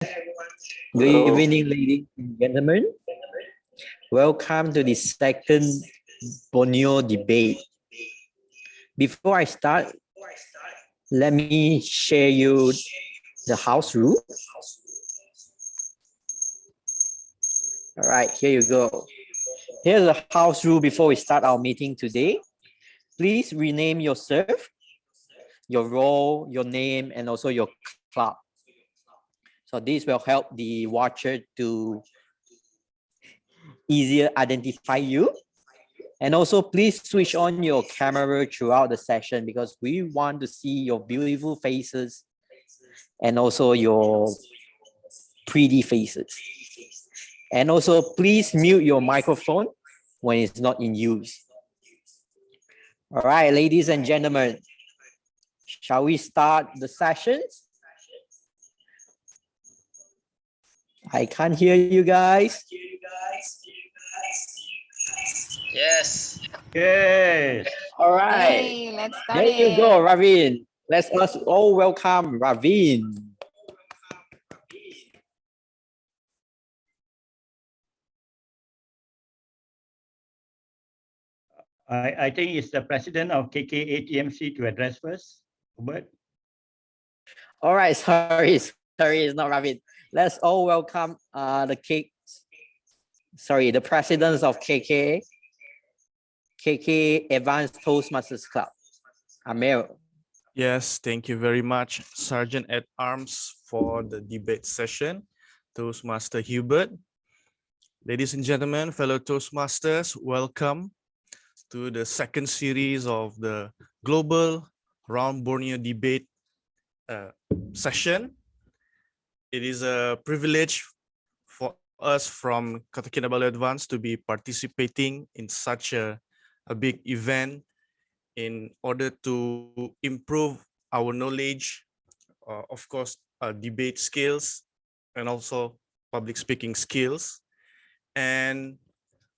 Good Hello. evening, ladies and gentlemen. Welcome to the second Borneo debate. Before I start, let me share you the house rule. All right, here you go. Here's the house rule before we start our meeting today. Please rename yourself, your role, your name, and also your club. So this will help the watcher to easier identify you. And also please switch on your camera throughout the session because we want to see your beautiful faces and also your pretty faces. And also please mute your microphone when it's not in use. All right, ladies and gentlemen, shall we start the sessions? I can't hear you guys. Yes. Yes. All right. Hey, let's start There you it. go, Raveen. Let's all welcome Raveen. I think it's the president of KK-ATMC to address first. Hubert. All right, sorry, it's not Raveen. Let's all welcome the presidents of KK Advanced Toastmasters Club. Amir. Yes, thank you very much, Sergeant at Arms, for the debate session. Toastmaster Hubert. Ladies and gentlemen, fellow Toastmasters, welcome to the second series of the Global Round Borneo debate session. It is a privilege for us from Kota Kinabalu Advance to be participating in such a big event in order to improve our knowledge, of course, debate skills, and also public speaking skills. And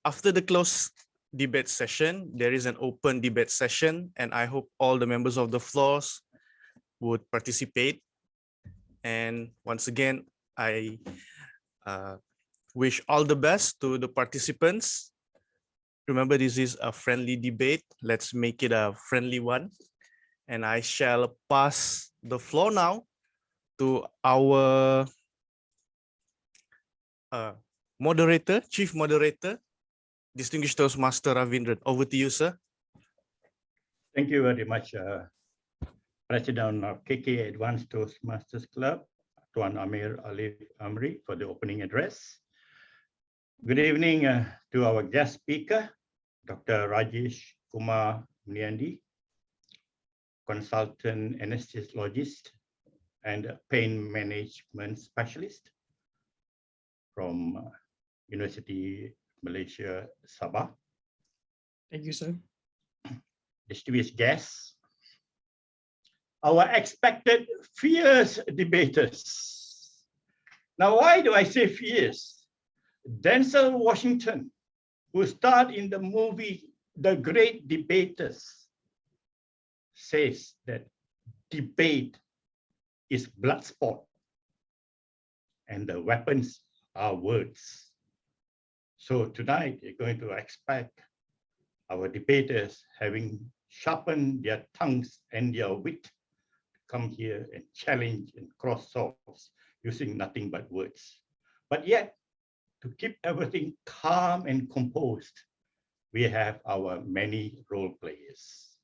after the closed debate session, there is an open debate session, and I hope all the members of the floors would participate. And once again, I wish all the best to the participants. Remember, this is a friendly debate. Let's make it a friendly one. And I shall pass the floor now to our moderator, chief moderator, distinguished Toastmaster Raveendran. Over to you, sir. Thank you very much, President of KK Advanced Toastmasters Club, Tuan Amir Alif Amri, for the opening address. Good evening to our guest speaker, Dr. Rajesh Kumar Muniandi, consultant anesthesiologist and pain management specialist from University Malaysia, Sabah. Thank you, sir. Distinguished guests, our expected fierce debaters. Now, why do I say fierce? Denzel Washington, who starred in the movie The Great Debaters, says that debate is blood sport and the weapons are words. So tonight, you're going to expect our debaters having sharpened their tongues and their wit to come here and challenge and cross swords using nothing but words. But yet, to keep everything calm and composed, we have our many role players.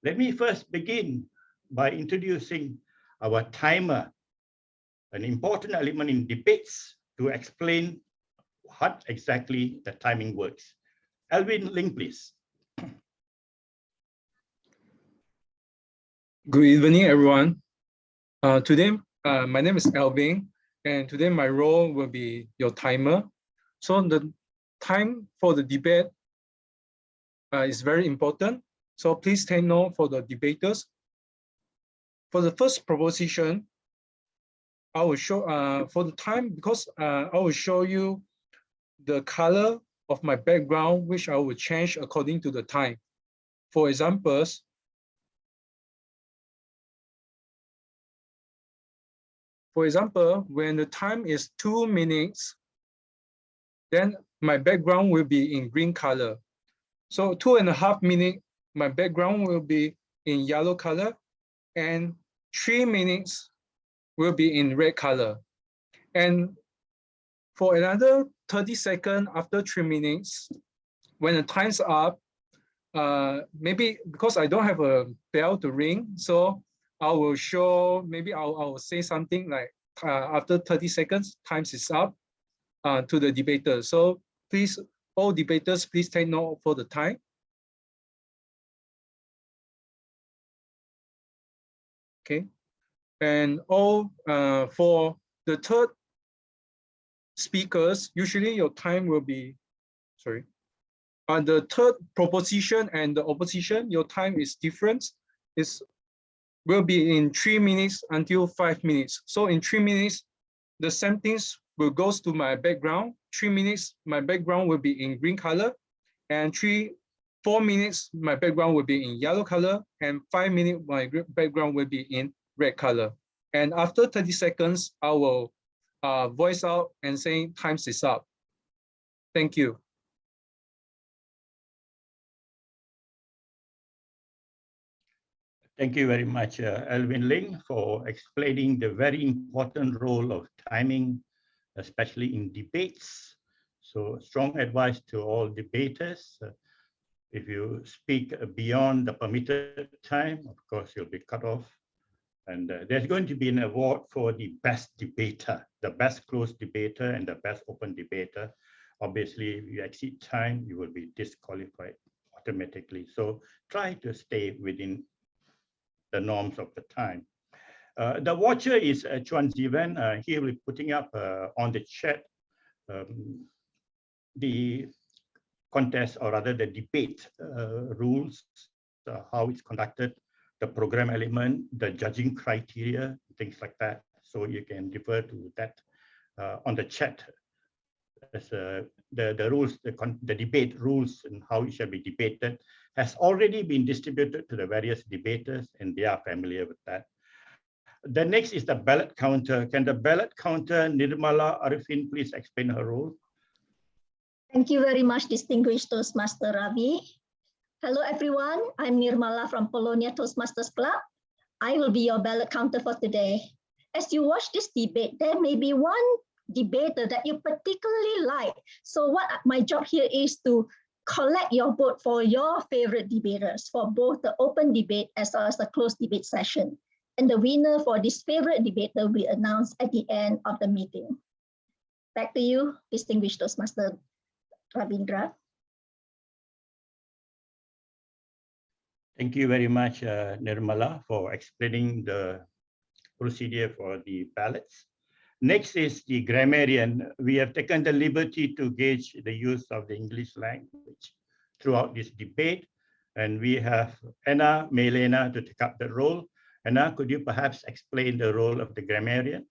Let me first begin by introducing our timer, an important element in debates to explain what exactly the timing works. Alvin Ling, please. Good evening, everyone. Today, my name is Alvin, and today my role will be your timer. So the time for the debate is very important. So please take note for the debaters. For the first proposition, I will show for the time because I will show you the color of my background, which I will change according to the time. For examples, For example, when the time is 2 minutes, then my background will be in green color. So 2.5 minutes, my background will be in yellow color, and 3 minutes will be in red color. And for another 30 seconds after 3 minutes, when the time's up, maybe because I don't have a bell to ring, so I will show, maybe I will say something like, after 30 seconds, time is up to the debaters. So please, all debaters, please take note for the time. Okay, and all for the third speakers, usually your time will be, sorry, on the third proposition and the opposition, your time is different. Will be in 3 minutes until 5 minutes. So in 3 minutes, the same things will goes to my background. 3 minutes, my background will be in green color, and 4 minutes, my background will be in yellow color, and 5 minutes, my background will be in red color. And after 30 seconds, I will voice out and say time is up. Thank you. Thank you very much, Alvin Ling, for explaining the very important role of timing, especially in debates. So strong advice to all debaters. If you speak beyond the permitted time, of course, you'll be cut off. And there's going to be an award for the best debater, the best closed debater and the best open debater. Obviously, if you exceed time, you will be disqualified automatically. So try to stay within the norms of the time. The watcher is Chuan Zivan. He will be putting up on the chat the contest, or rather the debate rules, how it's conducted, the program element, the judging criteria, things like that. So you can refer to that on the chat. As the rules, the debate rules and how it shall be debated has already been distributed to the various debaters, and they are familiar with that. The next is the ballot counter. Can the ballot counter, Nirmala Arifin, please explain her role? Thank you very much, distinguished Toastmaster Ravi. Hello, everyone. I'm Nirmala from Polonia Toastmasters Club. I will be your ballot counter for today. As you watch this debate, there may be one debater that you particularly like. So what my job here is to collect your vote for your favorite debaters for both the open debate as well as the closed debate session. And the winner for this favorite debater will be announced at the end of the meeting. Back to you, distinguished Toastmaster Raveendran. Thank you very much, Nirmala, for explaining the procedure for the ballots. Next is the grammarian. We have taken the liberty to gauge the use of the English language throughout this debate. And we have Anna Melena to take up the role. Anna, could you perhaps explain the role of the grammarian?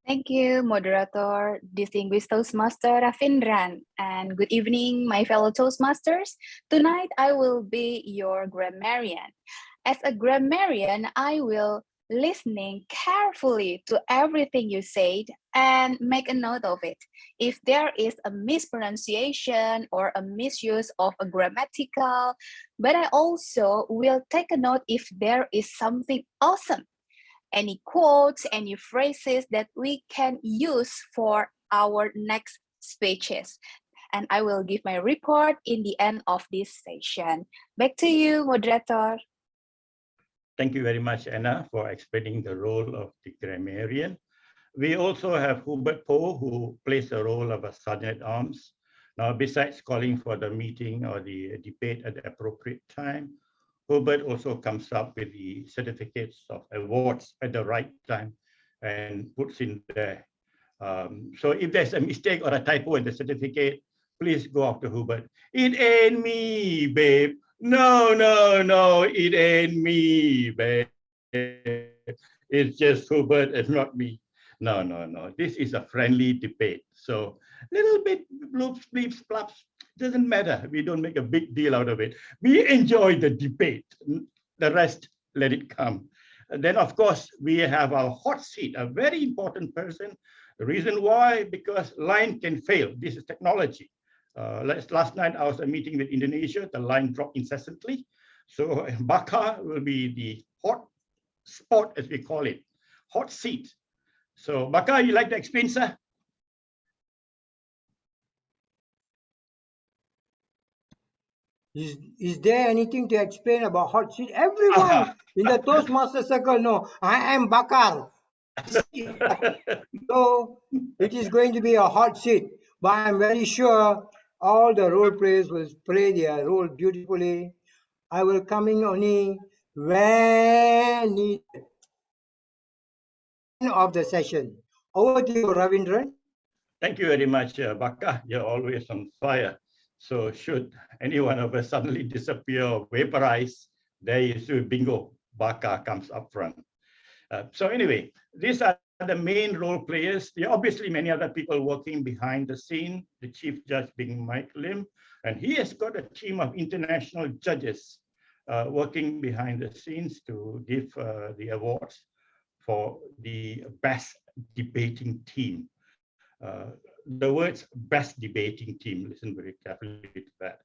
Thank you, Moderator, distinguished Toastmaster Raveendran, and good evening, my fellow Toastmasters. Tonight, I will be your grammarian. As a grammarian, I will listening carefully to everything you said and make a note of it. If there is a mispronunciation or a misuse of a grammatical, but I also will take a note if there is something awesome, any quotes, any phrases that we can use for our next speeches. And I will give my report in the end of this session. Back to you, Moderator. Thank you very much, Anna, for explaining the role of the grammarian. We also have Hubert Poe, who plays the role of a sergeant-at-arms. Now, besides calling for the meeting or the debate at the appropriate time, Hubert also comes up with the certificates of awards at the right time and puts in there. So if there's a mistake or a typo in the certificate, please go after Hubert. It ain't me, babe. No, no, no, it ain't me, babe. It's just Hubert and not me. No, no, no. This is a friendly debate. So little bit bloops, bleeps, plops, doesn't matter. We don't make a big deal out of it. We enjoy the debate. The rest, let it come. And then, of course, we have our hot seat, a very important person. The reason why, because line can fail. This is technology. Last night, I was at a meeting with Indonesia. The line dropped incessantly. So Baka will be the hot spot, as we call it, hot seat. So Baka, you like to explain, sir? Is there anything to explain about hot seat? Everyone in the Toastmaster circle know I am Bakar. So it is going to be a hot seat, but I'm very sure all the role players will play their role beautifully. I will come in only when needed. End of the session. Over to you, Raveendran. Thank you very much, Baka. You're always on fire. So should any one of us suddenly disappear or vaporize, there you see bingo, Baka comes up front. So anyway, these are the main role players. There are obviously many other people working behind the scene, the chief judge being Mike Lim, and he has got a team of international judges working behind the scenes to give the awards for the best debating team. The words best debating team, listen very carefully to that.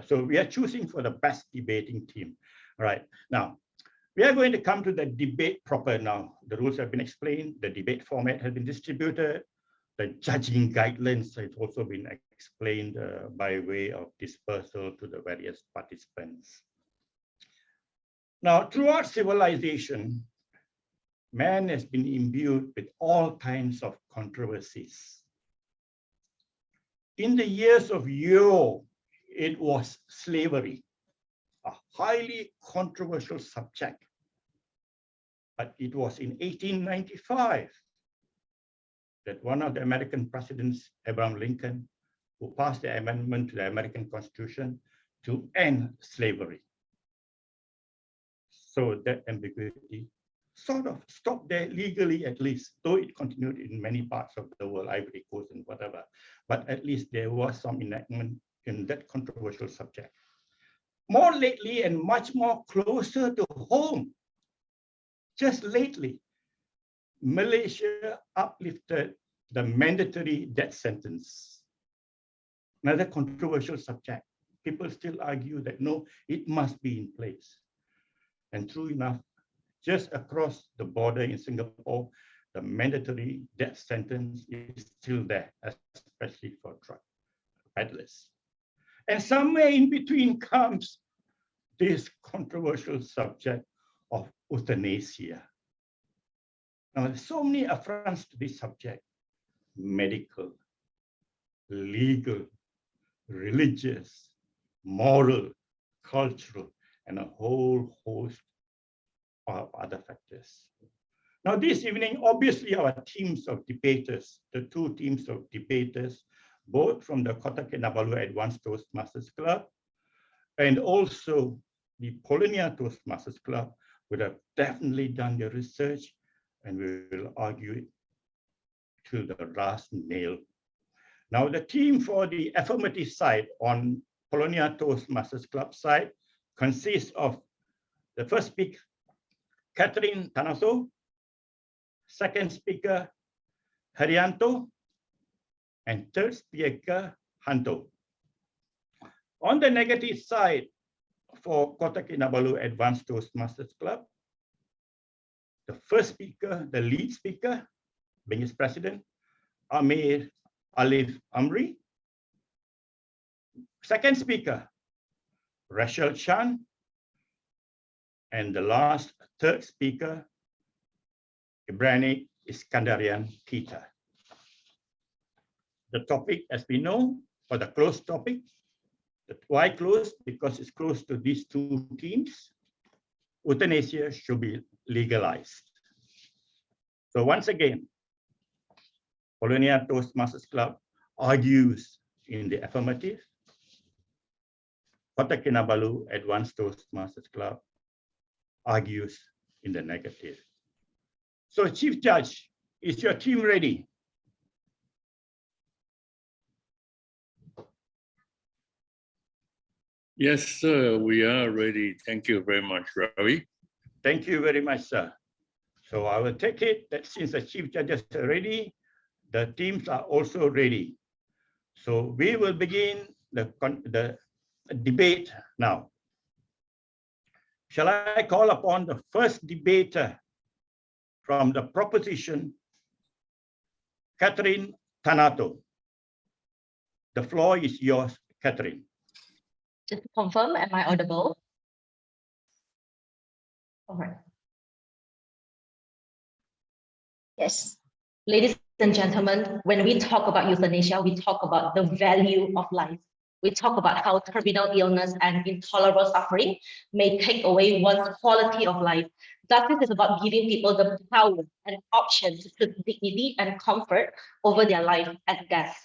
So we are choosing for the best debating team. All right, now we are going to come to the debate proper now. The rules have been explained, the debate format has been distributed, the judging guidelines have also been explained by way of dispersal to the various participants. Now, throughout civilization, man has been imbued with all kinds of controversies. In the years of yore, it was slavery, a highly controversial subject. But it was in 1895 that one of the American presidents, Abraham Lincoln, who passed the amendment to the American Constitution to end slavery. So that ambiguity sort of stopped there legally, at least, though it continued in many parts of the world, Ivory Coast and whatever. But at least there was some enactment in that controversial subject. More lately and much more closer to home, just lately, Malaysia uplifted the mandatory death sentence. Another controversial subject. People still argue that no, it must be in place. And true enough, just across the border in Singapore, the mandatory death sentence is still there, especially for drug peddlers. And somewhere in between comes this controversial subject of euthanasia. Now, there's so many affronts to this subject: medical, legal, religious, moral, cultural, and a whole host of other factors. Now, this evening, obviously, our teams of debaters, the two teams of debaters, both from the Kota Kinabalu Advanced Toastmasters Club and also the Polonia Toastmasters Club, would have definitely done their research, and we will argue it till the last nail. Now, the team for the affirmative side on Polonia Toastmasters Club side consists of the first speaker, Catherine Tanaso, second speaker, Haryanto, and third speaker, Hanto. On the negative side, for Kota Kinabalu Advanced Toastmasters Club, the first speaker, the lead speaker, being its president, Amir Alif Amri. Second speaker, Rachel Chan. And the last, third speaker, Ibrani Iskandarian Kita. The topic, as we know, for the closed topic. Why closed? Because it's close to these two teams. Euthanasia should be legalized. So once again, Polonia Toastmasters Club argues in the affirmative. Kota Kinabalu Advanced Toastmasters Club argues in the negative. So, Chief Judge, is your team ready? Yes, sir, we are ready. Thank you very much, Ravi. Thank you very much, sir. So I will take it that since the chief judges are ready, the teams are also ready. So we will begin the debate now. Shall I call upon the first debater from the proposition, Catherine Tanato? The floor is yours, Catherine. Just to confirm, am I audible? All right. Yes. Ladies and gentlemen, when we talk about euthanasia, we talk about the value of life. We talk about how terminal illness and intolerable suffering may take away one's quality of life. Justice is about giving people the power and option to choose dignity and comfort over their life and death.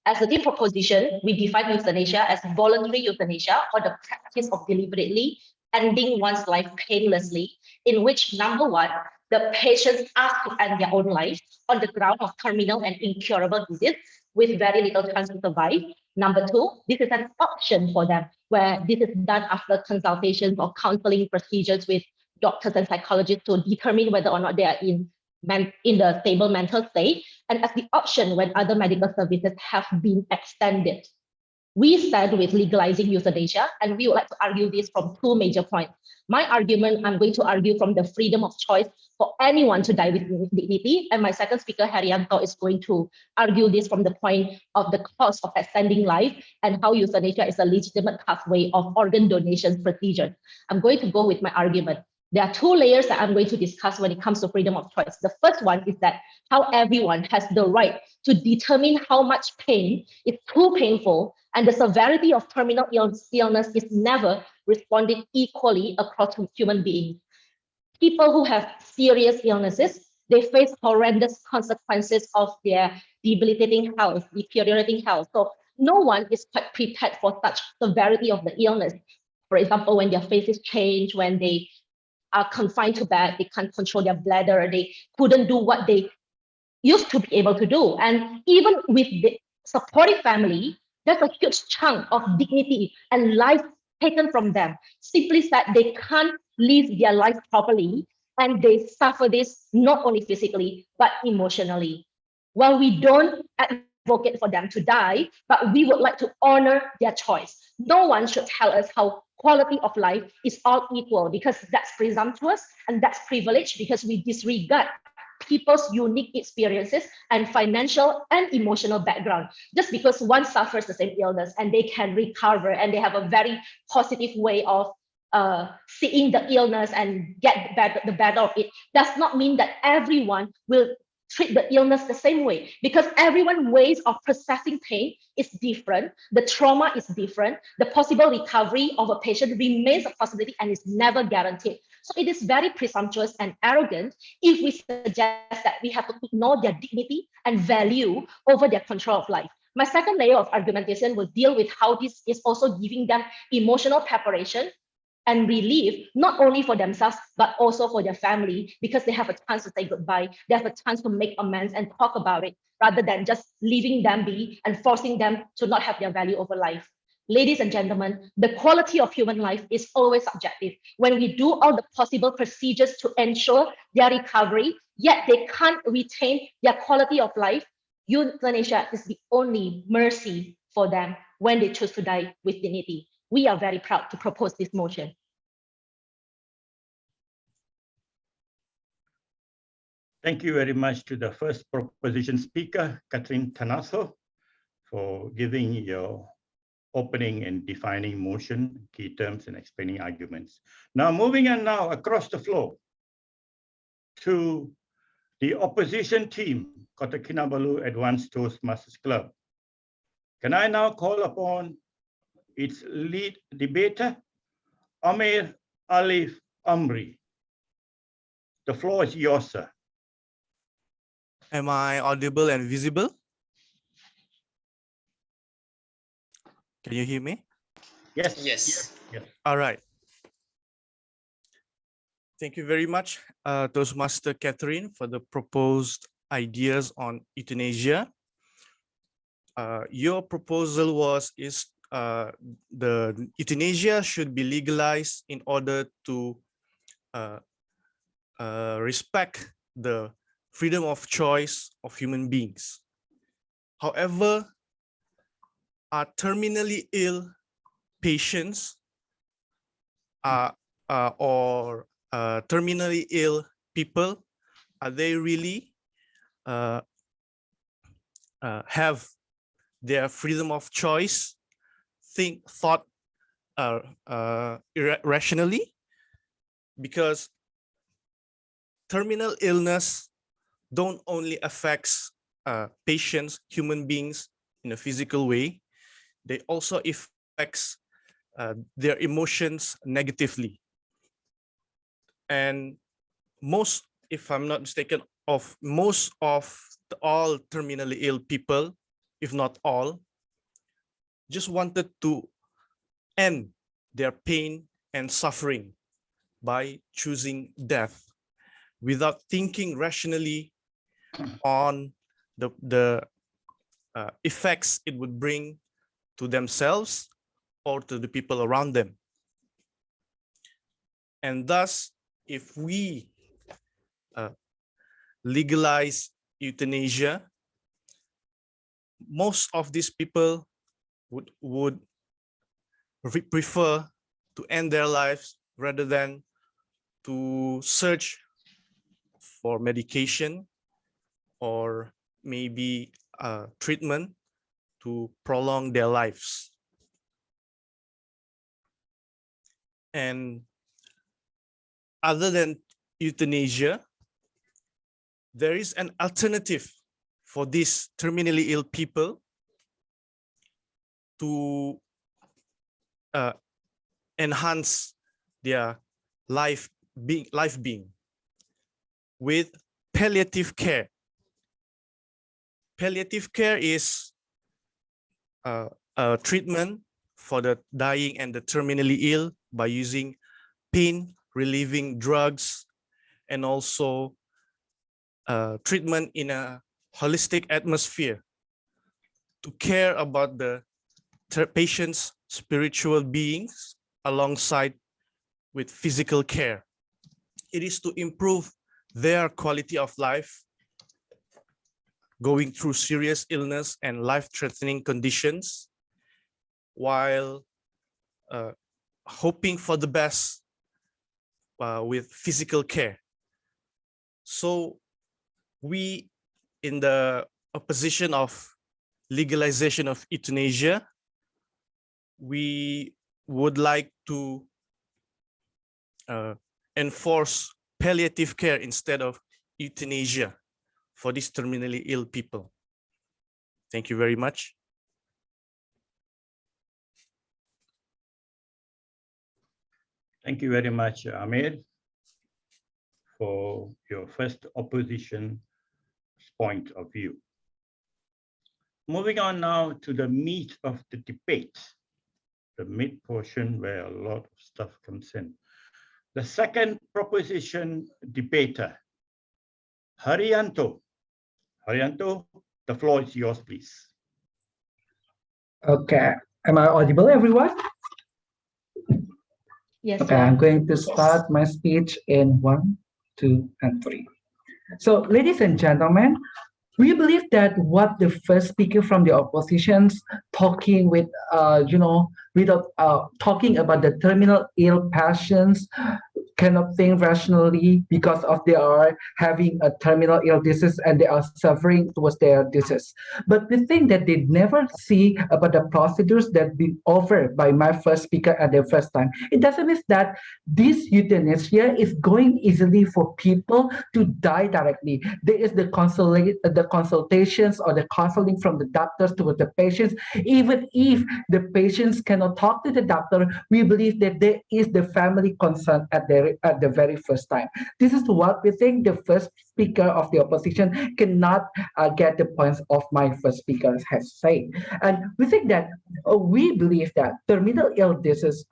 As a deep proposition, we define euthanasia as voluntary euthanasia, or the practice of deliberately ending one's life painlessly, in which, number one, the patients ask to end their own life on the ground of terminal and incurable disease with very little chance to survive. Number two, this is an option for them, where this is done after consultations or counseling procedures with doctors and psychologists to determine whether or not they are in the stable mental state, and as the option when other medical services have been extended. We stand with legalizing euthanasia, and we would like to argue this from two major points. My argument, I'm going to argue from the freedom of choice for anyone to die with dignity, and my second speaker, Haryanto, is going to argue this from the point of the cost of extending life and how euthanasia is a legitimate pathway of organ donation procedure. I'm going to go with my argument. There are two layers that I'm going to discuss when it comes to freedom of choice. The first one is that how everyone has the right to determine how much pain is too painful, and the severity of terminal illness is never responded equally across human beings. People who have serious illnesses, they face horrendous consequences of their debilitating health, deteriorating health. So no one is quite prepared for such severity of the illness. For example, when their faces change, when they are confined to bed, they can't control their bladder, they couldn't do what they used to be able to do. And even with the supportive family, there's a huge chunk of dignity and life taken from them. Simply said, they can't live their life properly, and they suffer this not only physically, but emotionally. While we don't advocate for them to die, but we would like to honor their choice. No one should tell us how quality of life is all equal, because that's presumptuous and that's privilege, because we disregard people's unique experiences and financial and emotional background. Just because one suffers the same illness and they can recover and they have a very positive way of seeing the illness and get the better of it, does not mean that everyone will treat the illness the same way, because everyone's ways of processing pain is different. The trauma is different. The possible recovery of a patient remains a possibility and is never guaranteed. So it is very presumptuous and arrogant if we suggest that we have to ignore their dignity and value over their control of life. My second layer of argumentation will deal with how this is also giving them emotional preparation and relief, not only for themselves, but also for their family, because they have a chance to say goodbye. They have a chance to make amends and talk about it, rather than just leaving them be and forcing them to not have their value over life. Ladies and gentlemen, the quality of human life is always subjective. When we do all the possible procedures to ensure their recovery, yet they can't retain their quality of life, euthanasia is the only mercy for them when they choose to die with dignity. We are very proud to propose this motion. Thank you very much to the first proposition speaker, Catherine Tanato, for giving your opening and defining motion, key terms, and explaining arguments. Now, moving on now across the floor to the opposition team, Kota Kinabalu Advanced Toastmasters Club. Can I now call upon its lead debater, Amir Alif Amri? The floor is yours, sir. Am I audible and visible? Can you hear me? Yes. Yes. All right. Thank you very much, Toastmaster Catherine, for the proposed ideas on euthanasia. Your proposal is the euthanasia should be legalized in order to respect the freedom of choice of human beings. However, are terminally ill patients or terminally ill people, are they really have their freedom of choice, thought rationally? Because terminal illness don't only affects patients, human beings in a physical way, they also affects their emotions negatively. And most, if I'm not mistaken, of most of all terminally ill people, if not all, just wanted to end their pain and suffering by choosing death without thinking rationally on the effects it would bring to themselves or to the people around them. And thus, if we legalize euthanasia, most of these people would prefer to end their lives rather than to search for medication or maybe treatment to prolong their lives. And other than euthanasia, there is an alternative for these terminally ill people to enhance their life being with palliative care. Palliative care is a treatment for the dying and the terminally ill by using pain relieving drugs and also treatment in a holistic atmosphere to care about the patient's spiritual beings alongside with physical care. It is to improve their quality of life going through serious illness and life-threatening conditions while hoping for the best with physical care. So we, in the opposition of legalization of euthanasia, we would like to enforce palliative care instead of euthanasia for these terminally ill people. Thank you very much. Thank you very much, Amir, for your first opposition point of view. Moving on now to the meat of the debate, the meat portion where a lot of stuff comes in. The second proposition debater, Haryanto. Haryanto, the floor is yours, please. Okay, am I audible, everyone? Yes. Okay, I'm going to start my speech in 1, 2, and 3. So, ladies and gentlemen, we believe that what the first speaker from the oppositions talking with, without talking about the terminal ill patients cannot think rationally because of they are having a terminal ill disease and they are suffering towards their disease. But the thing that they never see about the procedures that been offered by my first speaker at the first time, it doesn't mean that this euthanasia is going easily for people to die directly. There is the consultations or the counseling from the doctors towards the patients. Even if the patients cannot talk to the doctor, we believe that there is the family concern at the very first time. This is what we think the first speaker of the opposition cannot get the points of my first speaker has said. And we think that we believe that terminal illnesses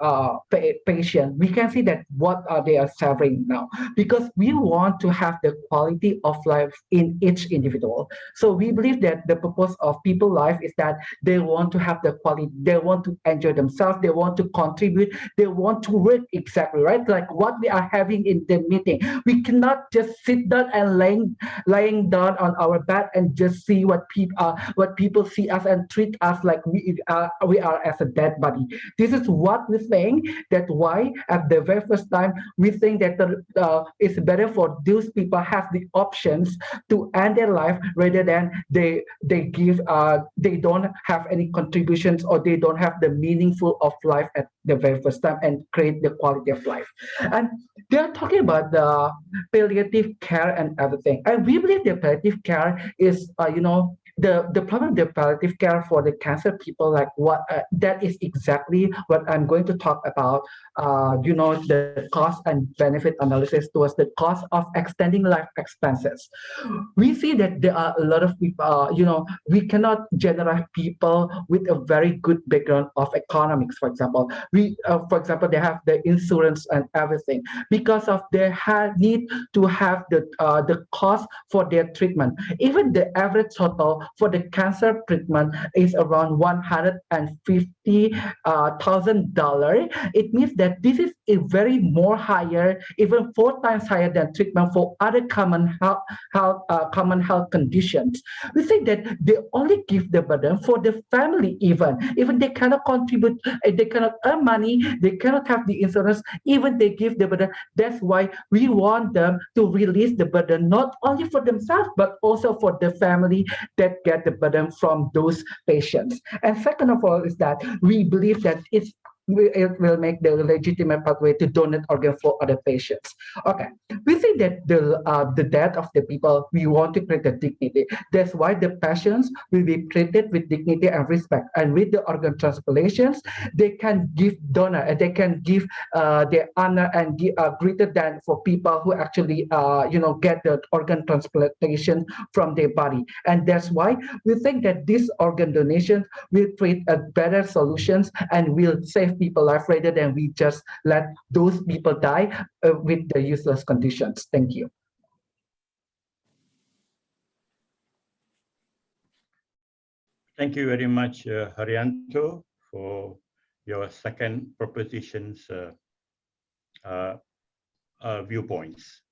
patient, we can see that what are they are suffering now, because we want to have the quality of life in each individual. So we believe that the purpose of people's life is that they want to have the quality, they want to enjoy themselves, they want to contribute, they want to work exactly right, like what we are having in the meeting. We cannot just sit down and laying down on our bed and just see what people see us and treat us like we are as a dead body. This is what we think, that why at the very first time we think that it's better for those people have the options to end their life rather than they don't have any contributions, or they don't have the meaningful of life at the very first time and create the quality of life. And they are talking about the palliative care and everything. And we believe the palliative care is, the problem of the palliative care for the cancer people, like what that is exactly what I'm going to talk about. The cost and benefit analysis towards the cost of extending life expenses. We see that there are a lot of people. We cannot generate people with a very good background of economics. For example, they have the insurance and everything, because of they need to have the cost for their treatment. Even the average total for the cancer treatment is around $150,000. It means that this is a very more higher, even 4 times higher than treatment for other common health conditions. We say that they only give the burden for the family, even they cannot contribute, they cannot earn money, they cannot have the insurance, even they give the burden. That's why we want them to release the burden, not only for themselves, but also for the family that get the burden from those patients. And second of all is that we believe that it will make the legitimate pathway to donate organ for other patients. Okay, we think that the death of the people, we want to create the dignity. That's why the patients will be treated with dignity and respect. And with the organ transplantations, they can give donor and they can give their honor and give, greater than for people who actually get the organ transplantation from their body. And that's why we think that this organ donation will create a better solutions and will save people life rather than we just let those people die with the useless conditions. Thank you. Thank you very much, Haryanto, for your second proposition's viewpoints.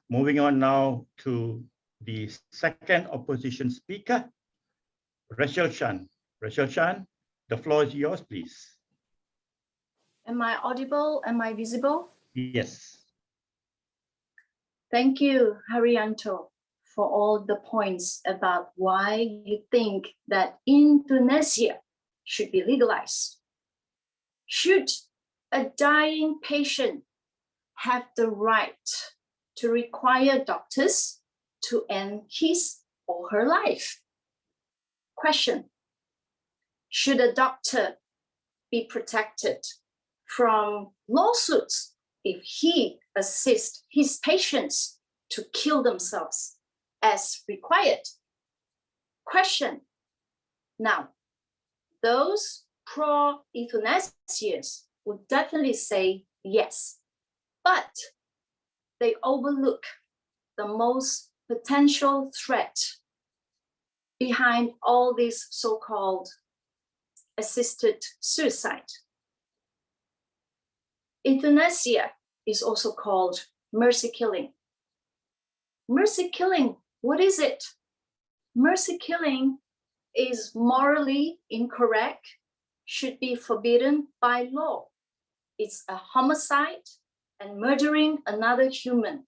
Moving on now to the second opposition speaker, Rachel Chan. Rachel Chan, the floor is yours, please. Am I audible? Am I visible? Yes. Thank you, Haryanto, for all the points about why you think that euthanasia should be legalized. Should a dying patient have the right to require doctors to end his or her life? Question: should a doctor be protected from lawsuits if he assists his patients to kill themselves as required? Question: now, those pro-euthanasians would definitely say yes, but they overlook the most potential threat behind all this so-called assisted suicide. Euthanasia is also called mercy killing. Mercy killing, what is it? Mercy killing is morally incorrect, should be forbidden by law. It's a homicide and murdering another human.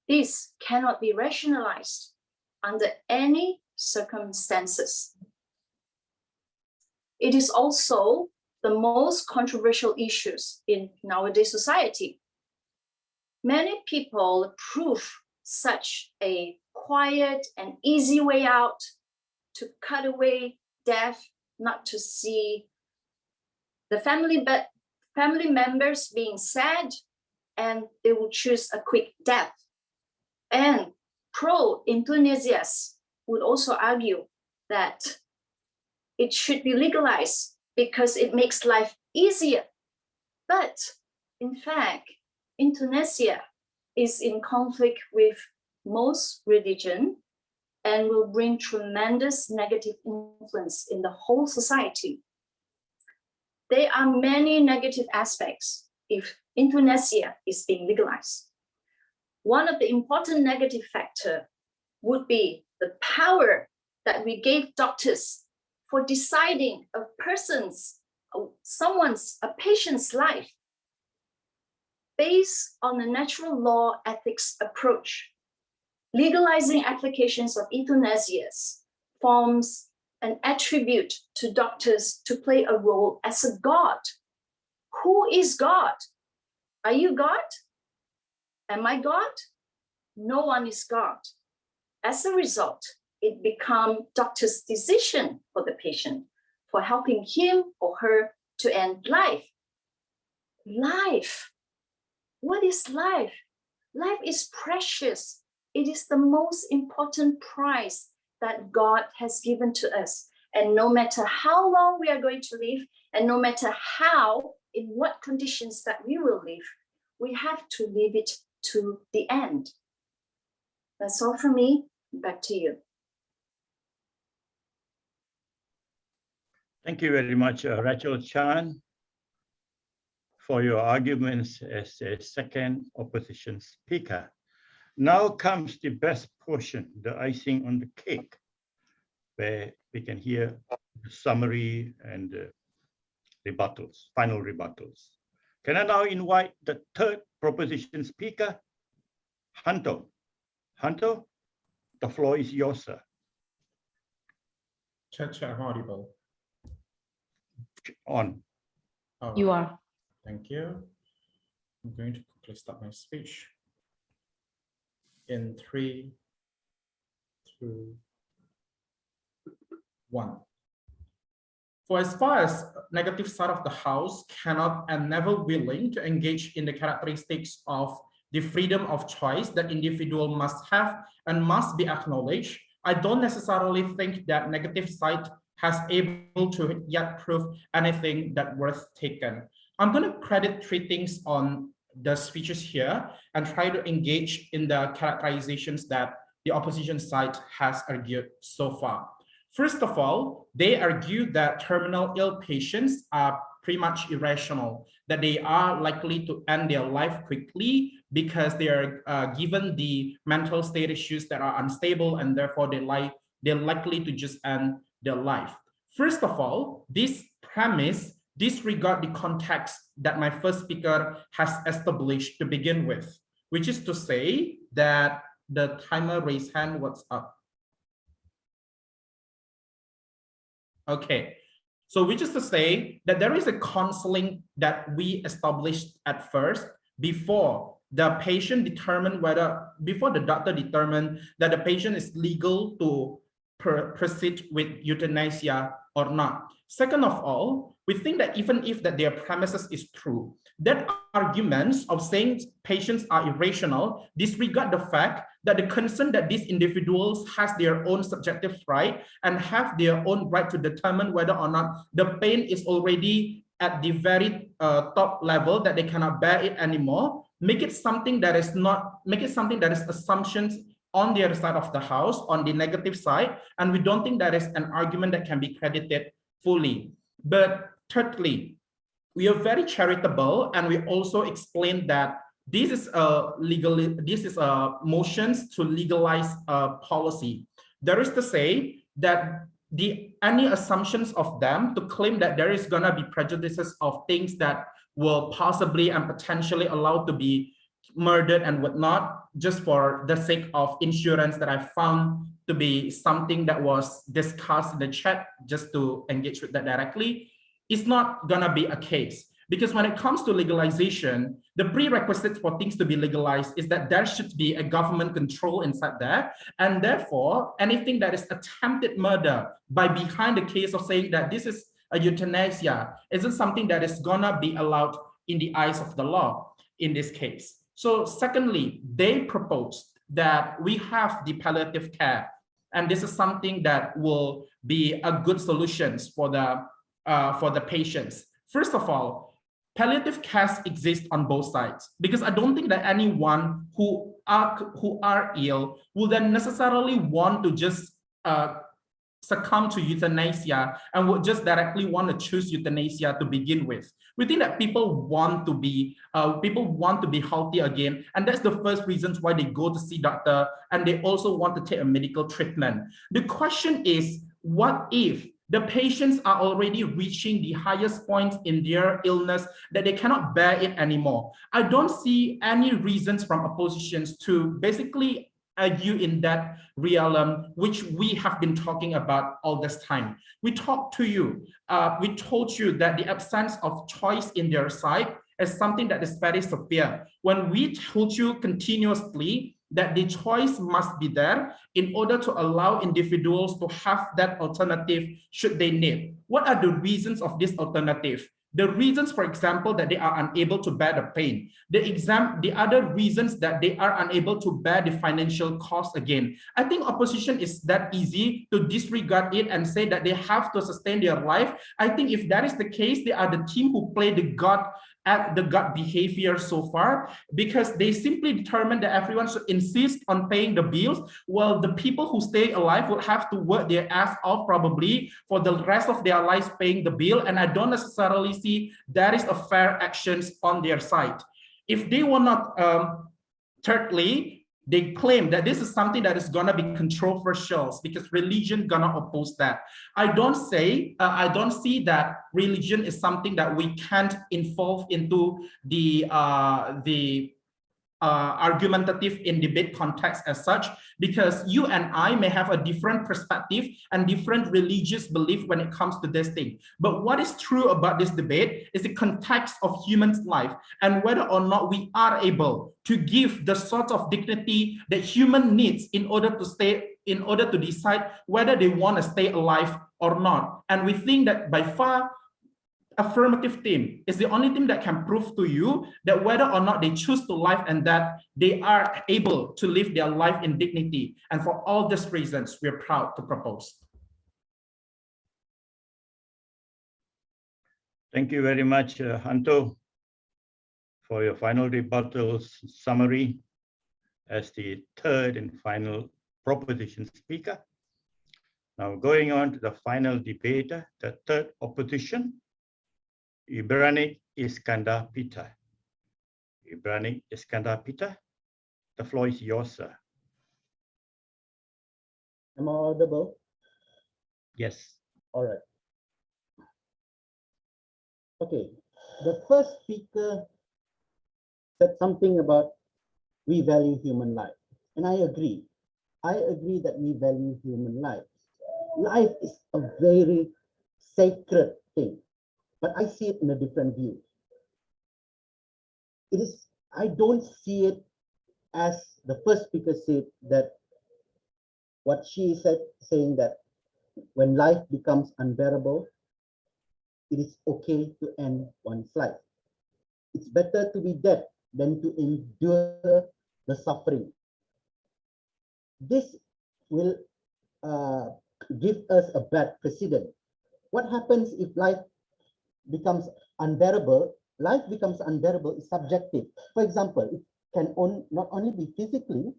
This cannot be rationalized under any circumstances. It is also the most controversial issues in nowadays society. Many people approve such a quiet and easy way out to cut away death, not to see the family members being sad, and they will choose a quick death. And pro-euthanasia would also argue that it should be legalized because it makes life easier. But in fact, euthanasia is in conflict with most religion and will bring tremendous negative influence in the whole society. There are many negative aspects if euthanasia is being legalized. One of the important negative factors would be the power that we gave doctors for deciding a patient's life based on a natural law ethics approach. Legalizing applications of euthanasia forms an attribute to doctors to play a role as a god. Who is God? Are you God? Am I God? No one is God. As a result, it becomes doctor's decision for the patient for helping him or her to end life. Life. What is life? Life is precious. It is the most important prize that God has given to us. And no matter how long we are going to live, and no matter in what conditions that we will live, we have to live it to the end. That's all from me. Back to you. Thank you very much, Rachel Chan, for your arguments as a second opposition speaker. Now comes the best portion, the icing on the cake, where we can hear the summary and the rebuttals, final rebuttals. Can I now invite the third proposition speaker, Hanto? Hanto, the floor is yours, sir. Chair, audible. On. You are. Thank you. I'm going to quickly start my speech. In 3, 2, 1. For as far as negative side of the house cannot and never willing to engage in the characteristics of the freedom of choice that individual must have and must be acknowledged, I don't necessarily think that negative side has able to yet prove anything that worth taken. I'm going to credit 3 things on the speeches here and try to engage in the characterizations that the opposition side has argued so far. First of all, they argue that terminal ill patients are pretty much irrational, that they are likely to end their life quickly because they are given the mental state issues that are unstable, and therefore they're likely to just end their life. First of all, this premise disregard the context that my first speaker has established to begin with, which is to say that the timer raised hand, what's up? Okay, so which is to say that there is a counseling that we established at first before the patient determined before the doctor determined that the patient is legal to proceed with euthanasia or not. Second of all, we think that even if that their premises is true, that arguments of saying patients are irrational disregard the fact that the concern that these individuals has their own subjective right and have their own right to determine whether or not the pain is already at the very top level that they cannot bear it anymore. Make it something that is assumptions on the other side of the house, on the negative side, and we don't think that is an argument that can be credited fully. But thirdly, we are very charitable, and we also explained that this is motions to legalize policy. There is to say that any assumptions of them to claim that there is gonna be prejudices of things that will possibly and potentially allowed to be murdered and whatnot, just for the sake of insurance, that I found to be something that was discussed in the chat, just to engage with that directly, is not gonna be a case. Because when it comes to legalization, the prerequisite for things to be legalized is that there should be a government control inside there. And therefore, anything that is attempted murder by behind the case of saying that this is a euthanasia isn't something that is gonna be allowed in the eyes of the law in this case. So secondly, they proposed that we have the palliative care. And this is something that will be a good solutions for the patients. First of all, palliative care exists on both sides, because I don't think that anyone who are ill will then necessarily want to just succumb to euthanasia and would just directly want to choose euthanasia to begin with. We think that people want to be healthy again, and that's the first reasons why they go to see doctor, and they also want to take a medical treatment. The question is, what if the patients are already reaching the highest points in their illness that they cannot bear it anymore? I don't see any reasons from oppositions to basically argue in that realm, which we have been talking about all this time. We talked to you, we told you that the absence of choice in their side is something that is very severe. When we told you continuously that the choice must be there in order to allow individuals to have that alternative should they need. What are the reasons of this alternative? The reasons, for example, that they are unable to bear the pain. The other reasons that they are unable to bear the financial cost again. I think opposition is that easy to disregard it and say that they have to sustain their life. I think if that is the case, they are the team who play the God behavior so far, because they simply determine that everyone should insist on paying the bills, while the people who stay alive will have to work their ass off probably for the rest of their lives paying the bill. And I don't necessarily see that is a fair actions on their side. If they were not, thirdly, they claim that this is something that is gonna be controversial because religion gonna oppose that. I don't see that religion is something that we can't involve into the argumentative in debate context as such, because you and I may have a different perspective and different religious belief when it comes to this thing. But what is true about this debate is the context of human's life and whether or not we are able to give the sort of dignity that human needs in order to decide whether they want to stay alive or not. And we think that by far, affirmative team is the only team that can prove to you that whether or not they choose to live and that they are able to live their life in dignity. And for all these reasons, we're proud to propose. Thank you very much, Hanto, for your final rebuttal summary as the third and final proposition speaker. Now going on to the final debater, the third opposition, Ibrani Iskandar Pita. Ibrani Iskandar Pita, the floor is yours, sir. Am I audible? Yes. All right. Okay. The first speaker said something about we value human life. And I agree. I agree that we value human life. Life is a very sacred thing. But I see it in a different view. I don't see it as the first speaker said, that what she said, saying that when life becomes unbearable, it is okay to end one's life. It's better to be dead than to endure the suffering. This will give us a bad precedent. What happens if life becomes unbearable? Life becomes unbearable is subjective. For example, it can not only be physically,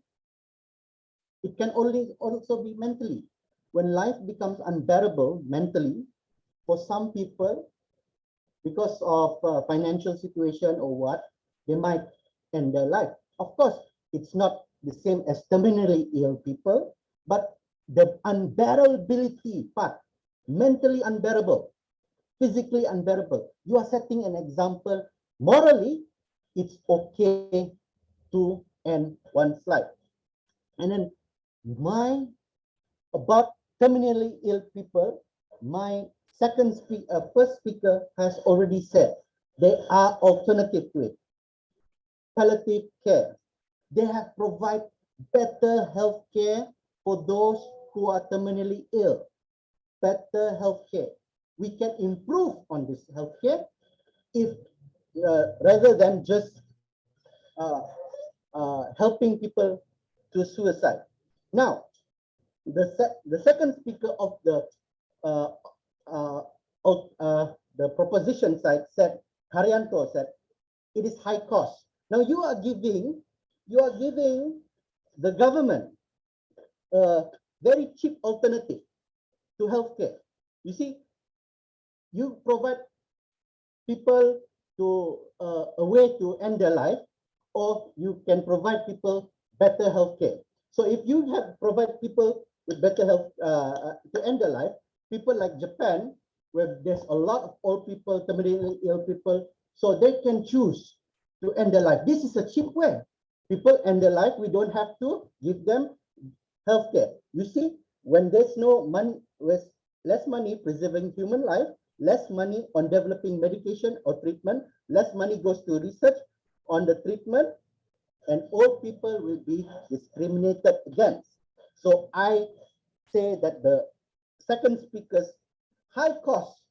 it can also be mentally. When life becomes unbearable mentally, for some people, because of financial situation or what, they might end their life. Of course, it's not the same as terminally ill people, but the unbearability part, mentally unbearable, physically unbearable. You are setting an example. Morally, it's okay to end one's life. And then about terminally ill people, my first speaker has already said there are alternatives to it. Palliative care. They have provided better health care for those who are terminally ill. Better health care. We can improve on this healthcare if rather than just helping people to suicide. Now, the second speaker of the proposition side said, Haryanto said, it is high cost. Now you are giving the government a very cheap alternative to healthcare. You see, you provide people to a way to end their life, or you can provide people better healthcare. So if you have provide people with better health to end their life, people like Japan, where there's a lot of old people, terminally ill people, so they can choose to end their life. This is a cheap way. People end their life, we don't have to give them healthcare. You see, when there's no money, with less money preserving human life, less money on developing medication or treatment, less money goes to research on the treatment, and old people will be discriminated against. So I say that the second speaker's high cost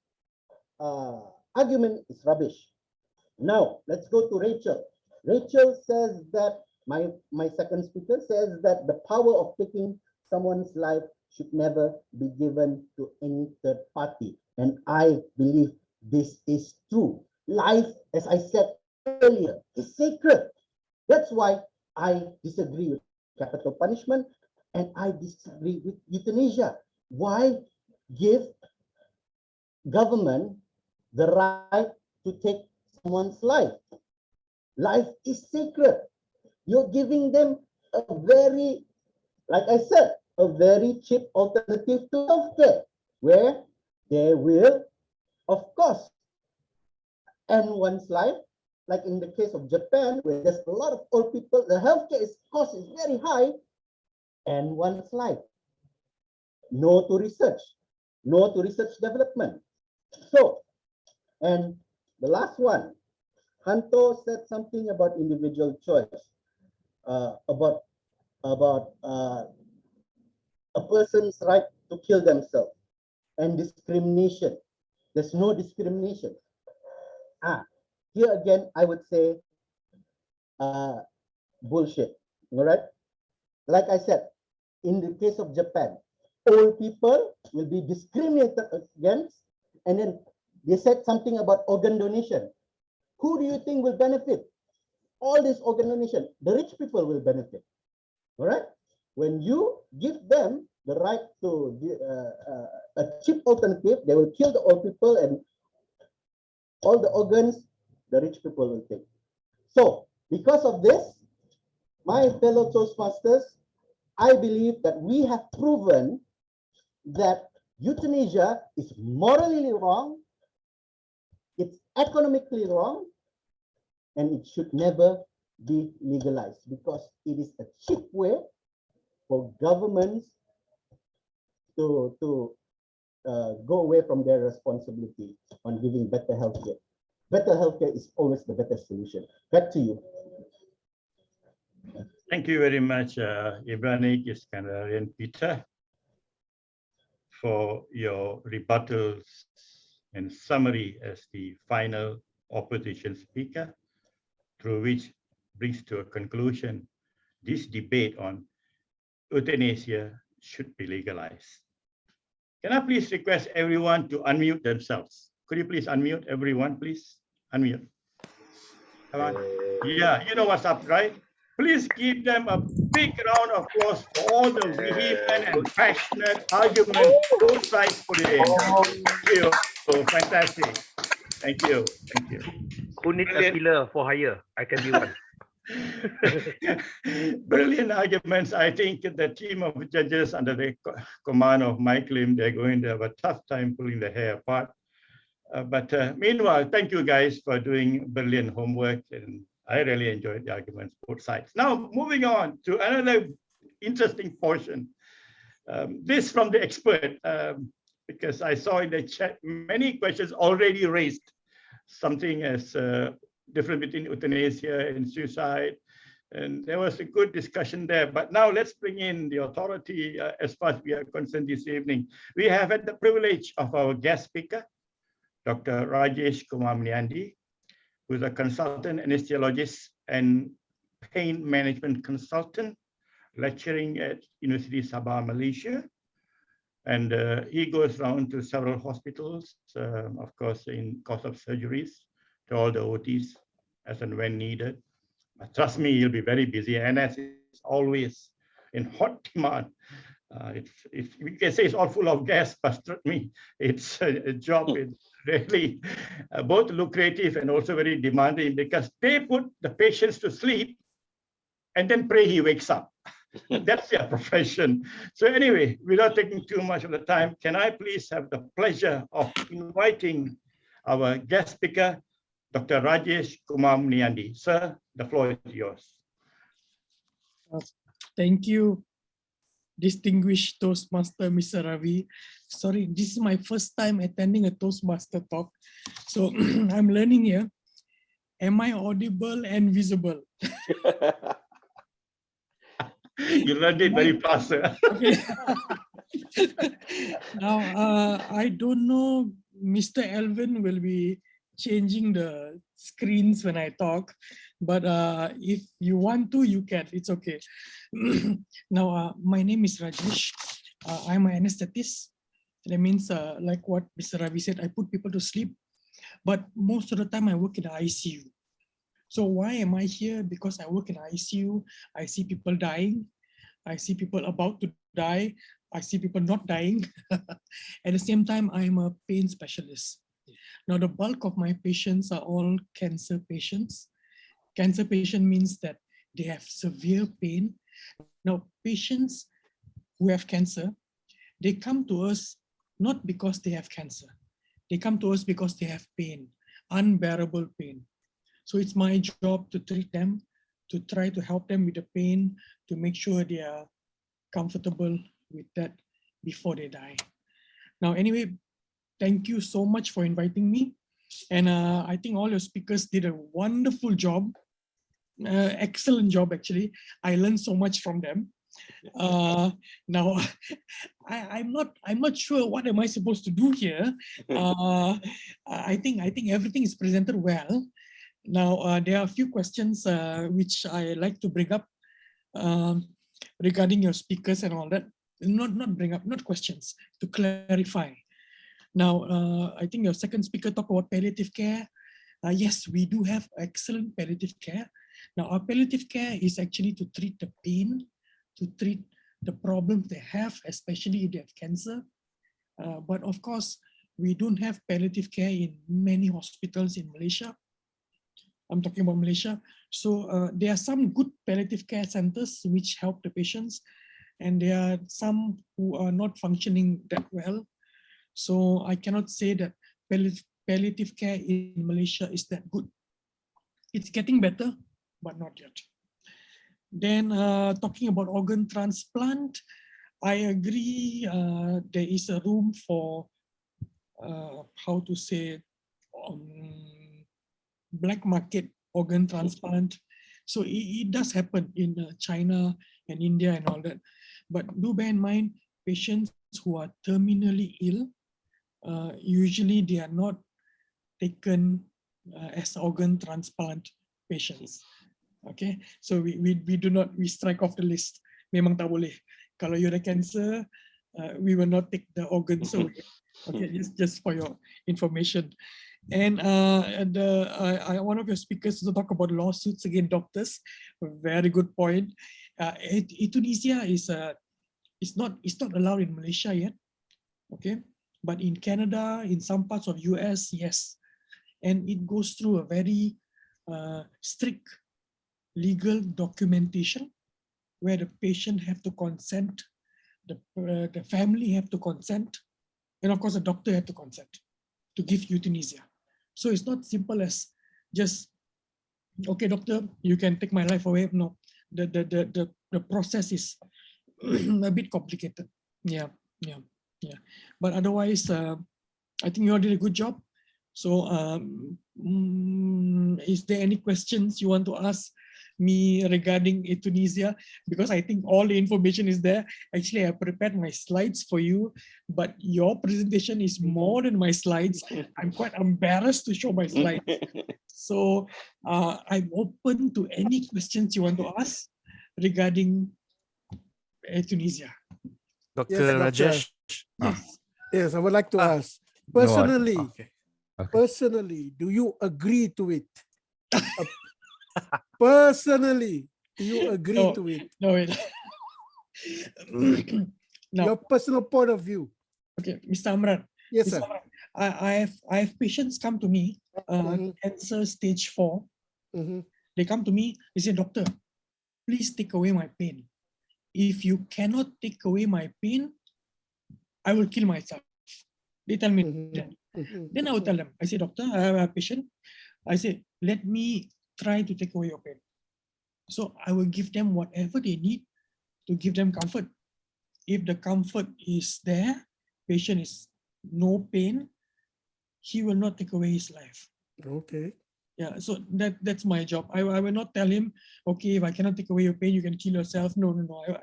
argument is rubbish. Now let's go to Rachel. Rachel says that my second speaker says that the power of taking someone's life should never be given to any third party. And I believe this is true. Life, as I said earlier, is sacred. That's why I disagree with capital punishment and I disagree with euthanasia. Why give government the right to take someone's life? Life is sacred. You're giving them a very, like I said, a very cheap alternative to healthcare, where they will, of course, end one's life. Like in the case of Japan, where there's a lot of old people, the healthcare cost is very high, and one's life. No to research development. So, and the last one, Hanto said something about individual choice, about a person's right to kill themselves and discrimination. There's no discrimination. Here again, I would say bullshit. All right. Like I said, in the case of Japan, old people will be discriminated against, and then they said something about organ donation. Who do you think will benefit? All this organ donation, the rich people will benefit. All right. When you give them the right to a cheap alternative, they will kill the old people, and all the organs the rich people will take. So because of this, my fellow Toastmasters, I believe that we have proven that euthanasia is morally wrong, it's economically wrong, and it should never be legalized, because it is a cheap way for governments to go away from their responsibility on giving better healthcare. Better healthcare is always the better solution. Back to you. Thank you very much, Ibranic, Iskandar, and Peter, for your rebuttals and summary as the final opposition speaker, through which brings to a conclusion this debate on euthanasia should be legalized. Can I please request everyone to unmute themselves? Could you please unmute everyone, please? Unmute. Come on. Yeah, you know what's up, right? Please give them a big round of applause for all the vehement and passionate arguments both sides put it in. Thank you. Oh, fantastic. Thank you. Thank you. Who needs a killer for hire? I can be one. Brilliant arguments. I think the team of judges under the command of Mike Lim, they're going to have a tough time pulling the hair apart. But meanwhile, thank you guys for doing brilliant homework, and I really enjoyed the arguments both sides. Now, moving on to another interesting portion. This from the expert, because I saw in the chat many questions already raised, something as different between euthanasia and suicide. And there was a good discussion there. But now let's bring in the authority as far as we are concerned this evening. We have had the privilege of our guest speaker, Dr. Rajesh Kumar Mniandi, who's a consultant anesthesiologist and pain management consultant lecturing at University Sabah, Malaysia. And he goes around to several hospitals, of course, in course of surgeries, to all the OTs as and when needed. But trust me, he'll be very busy. NS is always in hot demand. We can say it's all full of gas, but trust me, it's a job. It's really both lucrative and also very demanding because they put the patients to sleep and then pray he wakes up. That's their profession. So anyway, without taking too much of the time, can I please have the pleasure of inviting our guest speaker, Dr. Rajesh Kumar Muniandi. Sir, the floor is yours. Thank you, distinguished Toastmaster, Mr. Ravi. Sorry, this is my first time attending a Toastmaster talk. So I'm learning here. Am I audible and visible? You learned it very fast, sir. Okay. Now, I don't know, Mr. Elvin will be changing the screens when I talk, but if you want to, you can, it's okay. Now, my name is Rajesh. I'm an anesthetist. That means, like what Mr. Ravi said, I put people to sleep, but most of the time I work in the ICU. So why am I here? Because I work in ICU, I see people dying, I see people about to die, I see people not dying. At the same time, I'm a pain specialist. Now, the bulk of my patients are all cancer patients. Cancer patient means that they have severe pain. Now, patients who have cancer, they come to us not because they have cancer. They come to us because they have pain, unbearable pain. So it's my job to treat them, to try to help them with the pain, to make sure they are comfortable with that before they die. Now, anyway, thank you so much for inviting me. And I think all your speakers did a wonderful job, excellent job, actually. I learned so much from them. Now, I'm not sure what am I supposed to do here. I think everything is presented well. Now, there are a few questions which I like to bring up regarding your speakers and all that. Not questions, to clarify. Now, I think your second speaker talked about palliative care. Yes, we do have excellent palliative care. Now, our palliative care is actually to treat the pain, to treat the problems they have, especially if they have cancer. But of course, we don't have palliative care in many hospitals in Malaysia. I'm talking about Malaysia. So there are some good palliative care centers which help the patients, and there are some who are not functioning that well. So I cannot say that palliative care in Malaysia is that good. It's getting better, but not yet. Then talking about organ transplant, I agree there is a room for, how to say, black market organ transplant. So it does happen in China and India and all that. But do bear in mind, patients who are terminally ill, usually they are not taken as organ transplant patients. Okay, so we do not, we strike off the list. Memang tak boleh. Kalau you ada cancer, we will not take the organs away. Okay, just for your information. And one of your speakers to talk about lawsuits against doctors. Very good point. Euthanasia is not allowed in Malaysia yet. Okay, but in Canada, in some parts of US, yes, and it goes through a very strict legal documentation where the patient have to consent, the family have to consent, and of course the doctor have to consent to give euthanasia. So it's not simple as just, okay, doctor, you can take my life away. No, the process is a bit complicated. Yeah. But otherwise, I think you all did a good job. So is there any questions you want to ask me regarding euthanasia? Because I think all the information is there. Actually, I prepared my slides for you, but your presentation is more than my slides. I'm quite embarrassed to show my slides. So I'm open to any questions you want to ask regarding euthanasia. Dr. Rajesh. Yes. Yes, I would like to ask personally. Personally, do you agree to it? Personally, do you agree to it? No, wait. No. Your personal point of view. Okay, Mr. Amran. Yes, Mr. sir. Amran, I have patients come to me, cancer stage 4. They come to me, they say, doctor, please take away my pain. If you cannot take away my pain, I will kill myself. They tell me that. Then I will tell them, I say, doctor, I have a patient. I say, let me try to take away your pain. So I will give them whatever they need to give them comfort. If the comfort is there, patient is no pain, he will not take away his life. Okay. Yeah, so that's my job. I will not tell him, okay, if I cannot take away your pain, you can kill yourself. No,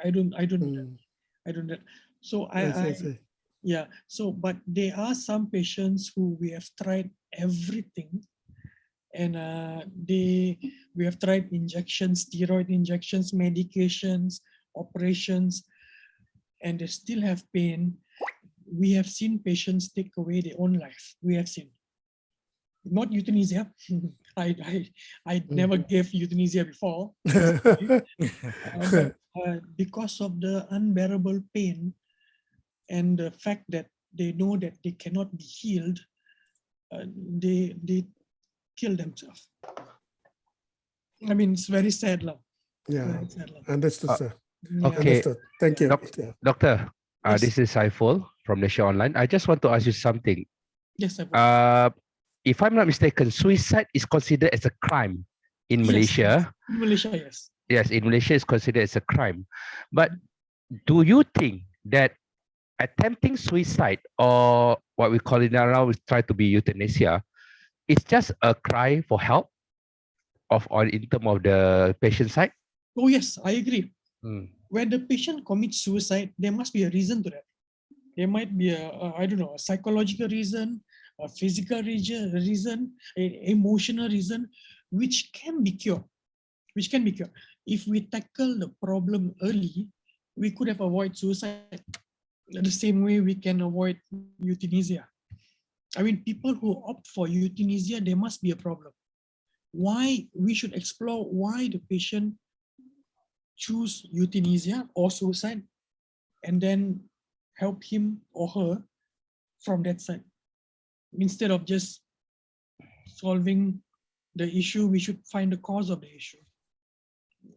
I don't do that. I don't do that. So yeah. So, but there are some patients who we have tried everything, and we have tried injections, steroid injections, medications, operations, and they still have pain. We have seen patients take away their own life. We have seen. Not euthanasia. I never gave euthanasia before. But, because of the unbearable pain and the fact that they know that they cannot be healed, they kill themselves. I mean, it's very sad, love. Yeah, understood, sir. Okay, understood. Thank you. Doctor. Yes. This is Saiful from Malaysia Online. I just want to ask you something. Yes, if I'm not mistaken, suicide is considered as a crime in Malaysia. Yes. In Malaysia, yes. Yes, in Malaysia it's considered as a crime. But do you think that attempting suicide, or what we call it now, we try to be euthanasia, is just a cry for help or in terms of the patient side? Oh yes, I agree. When the patient commits suicide, there must be a reason to that. There might be I don't know, a psychological reason, a physical reason, an emotional reason, which can be cured. If we tackle the problem early, we could have avoided suicide. The same way we can avoid euthanasia. I mean, people who opt for euthanasia, there must be a problem. Why we should explore why the patient choose euthanasia or suicide, and then help him or her from that side. Instead of just solving the issue, we should find the cause of the issue.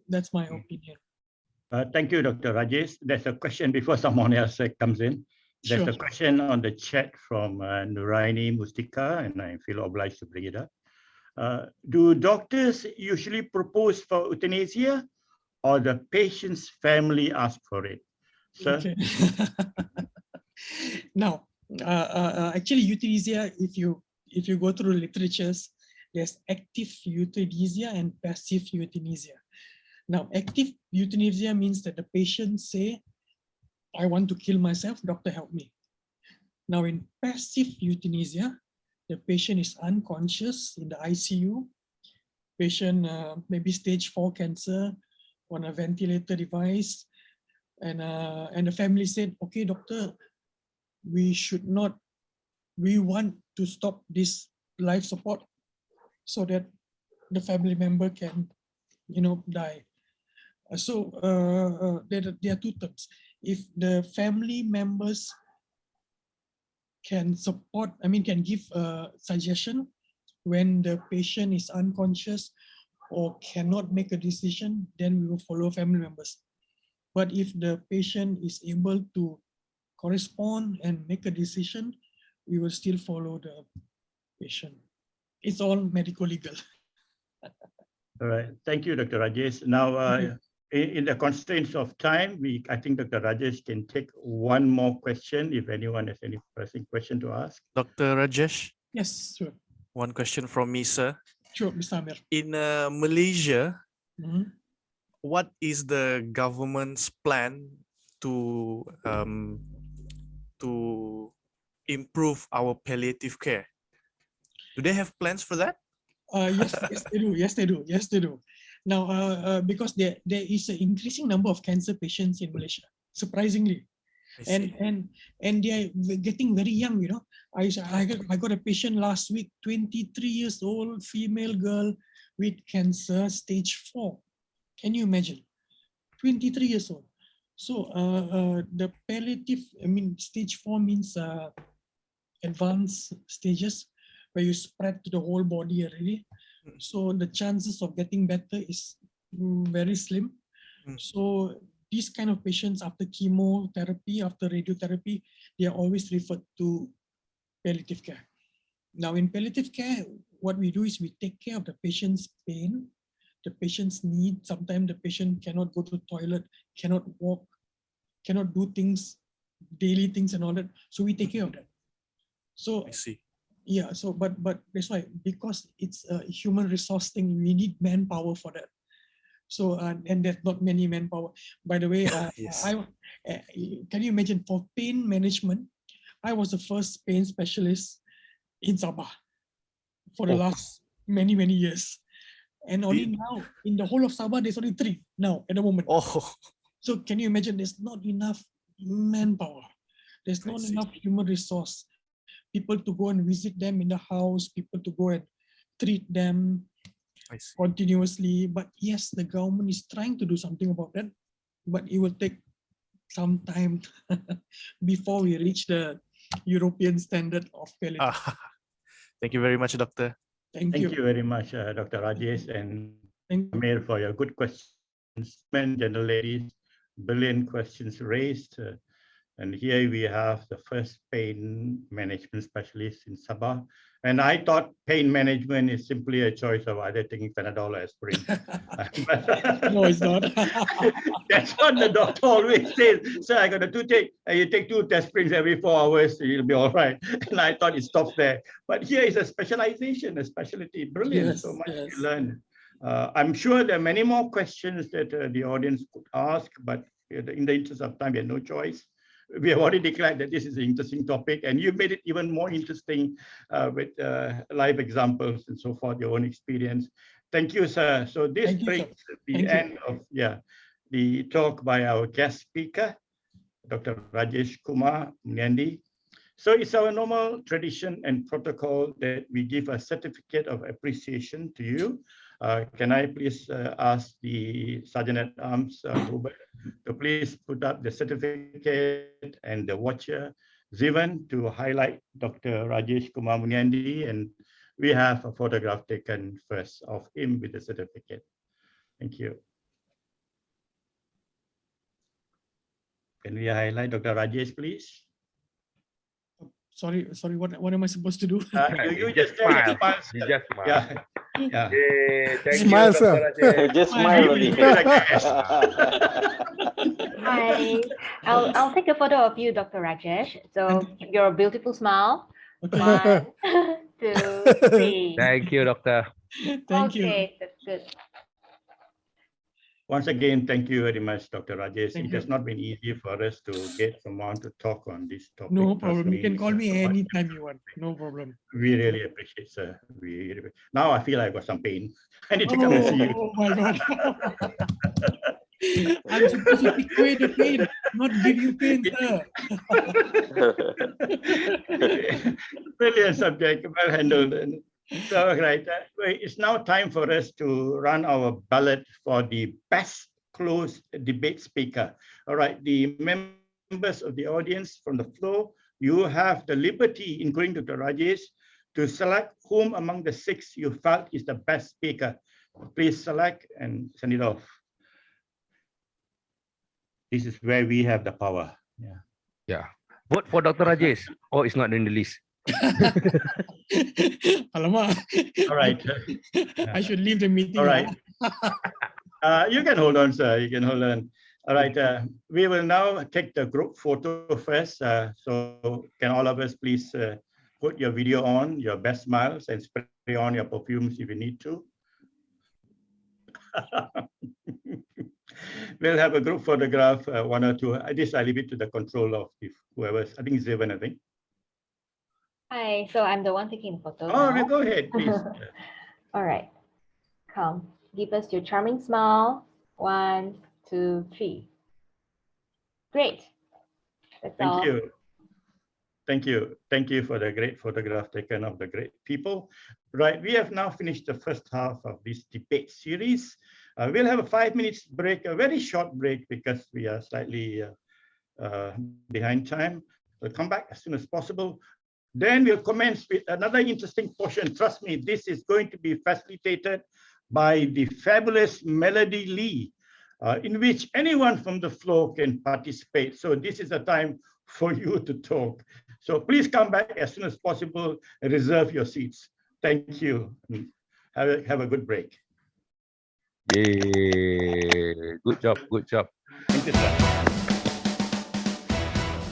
That's my opinion. Thank you, Dr. Rajesh. There's a question before someone else comes in. There's a question on the chat from Nuraini Mustika, and I feel obliged to bring it up. Do doctors usually propose for euthanasia, or the patient's family ask for it? Sir? Okay. Now, actually, euthanasia, if you go through literatures, there's active euthanasia and passive euthanasia. Now, active euthanasia means that the patient say, I want to kill myself, doctor, help me. Now, in passive euthanasia, the patient is unconscious in the ICU. Patient maybe stage 4 cancer on a ventilator device, and the family said, okay, doctor, we want to stop this life support so that the family member can, die. So there are two terms. If the family members can support, can give a suggestion when the patient is unconscious or cannot make a decision, then we will follow family members. But if the patient is able to correspond and make a decision, we will still follow the patient. It's all medical legal. All right, thank you, Dr. Rajesh. Now, in the constraints of time, I think Dr. Rajesh can take one more question if anyone has any pressing question to ask. Dr. Rajesh? Yes, sure. One question from me, sir. Sure, Mr. Amir. In Malaysia, what is the government's plan to improve our palliative care? Do they have plans for that? Yes, they do. Yes, they do. Now, because there is an increasing number of cancer patients in Malaysia. surprisingly. And they are getting very young, you know. I got a patient last week, 23 years old, female girl with cancer, stage 4. Can you imagine? 23 years old. So the palliative, I mean, stage 4 means advanced stages where you spread to the whole body already. So the chances of getting better is very slim. So these kind of patients, after chemotherapy, after radiotherapy, they are always referred to palliative care. Now in palliative care, what we do is we take care of the patient's pain, the patient's need. Sometimes the patient cannot go to the toilet, cannot walk, cannot do things, daily things and all that. So we take care of that. So I see. Yeah, so but that's why, because it's a human resource thing, we need manpower for that. So and there's not many manpower. By the way, Yes. Can you imagine, for pain management, I was the first pain specialist in Sabah for the last many years, and only now in the whole of Sabah there's only 3 now at the moment. So can you imagine, there's not enough manpower, there's not enough human resource, people to go and visit them in the house, people to go and treat them continuously. But yes, the government is trying to do something about that, but it will take some time before we reach the European standard of palliative. Thank you very much, Doctor. Thank you you. very much, Dr. Rajesh and Amir, for your good questions. Men, gentle ladies, brilliant questions raised. And here we have the first pain management specialist in Sabah. And I thought pain management is simply a choice of either taking Panadol or aspirin. No, it's not. That's what the doctor always says. So I got a toothache, and you take 2 aspirins every 4 hours, you'll be all right. And I thought it stops there. But here is a specialization, a specialty. Brilliant, so much to learn. I'm sure there are many more questions that the audience could ask, but in the interest of time, we have no choice. We have already declared that this is an interesting topic, and you made it even more interesting with live examples and so forth, your own experience. Thank you, sir. So this brings the end of the talk by our guest speaker, Dr. Rajesh Kumar Munyandi. So it's our normal tradition and protocol that we give a certificate of appreciation to you. Can I please ask the Sergeant at Arms, Hubert, to please put up the certificate and the watcher, Zivan, to highlight Dr. Rajesh Kumar Munyandi, and we have a photograph taken first of him with the certificate. Thank you. Can we highlight Dr. Rajesh, please? Sorry, what am I supposed to do? You just smile. You just smile. Yeah. Yeah. Thank Smile, you, sir. Dr. Rajesh. Just smile only. Hi, I'll take a photo of you, Dr. Rajesh. So your beautiful smile. Okay. 1, 2, 3. Thank you, Doctor. Thank you. Okay, that's good. Once again, thank you very much, Dr. Rajesh. Thank It has not been easy for us to get someone to talk on this topic. No Trust problem. You can call me so much. anytime you want. No problem. We really appreciate, sir. Now I feel I got some pain. I need to come and see you. Oh my God. I'm supposed to take away the pain, not give you pain, sir. Brilliant subject, well handled. So, right, it's now time for us to run our ballot for the best closed debate speaker. All right, the members of the audience from the floor, you have the liberty, including Dr. Rajesh, to select whom among the 6 you felt is the best speaker. Please select and send it off. This is where we have the power. Yeah. Vote for Dr. Rajesh. Oh, it's not in the list. Alamak. All right. I should leave the meeting. All right. You can hold on, sir. You can hold on. All right. We will now take the group photo first. So can all of us please put your video on, your best smiles, and spray on your perfumes if you need to. We'll have a group photograph, 1 or 2. This I leave it to the control of whoever's. I think Zivan, I think. Hi, so I'm the one taking photos. Oh, now. go ahead, please. All right. Come, give us your charming smile. 1, 2, 3. Great. That's Thank all. you. Thank you. Thank you for the great photograph taken of the great people. Right, we have now finished the first half of this debate series. We'll have a 5 minutes break, a very short break because we are slightly behind time. We'll come back as soon as possible. Then we'll commence with another interesting portion. Trust me, this is going to be facilitated by the fabulous Melody Lee, in which anyone from the floor can participate. So this is a time for you to talk. So please come back as soon as possible and reserve your seats. Thank you. Have a good break. Yay. Good job. Good job. Thank you, sir.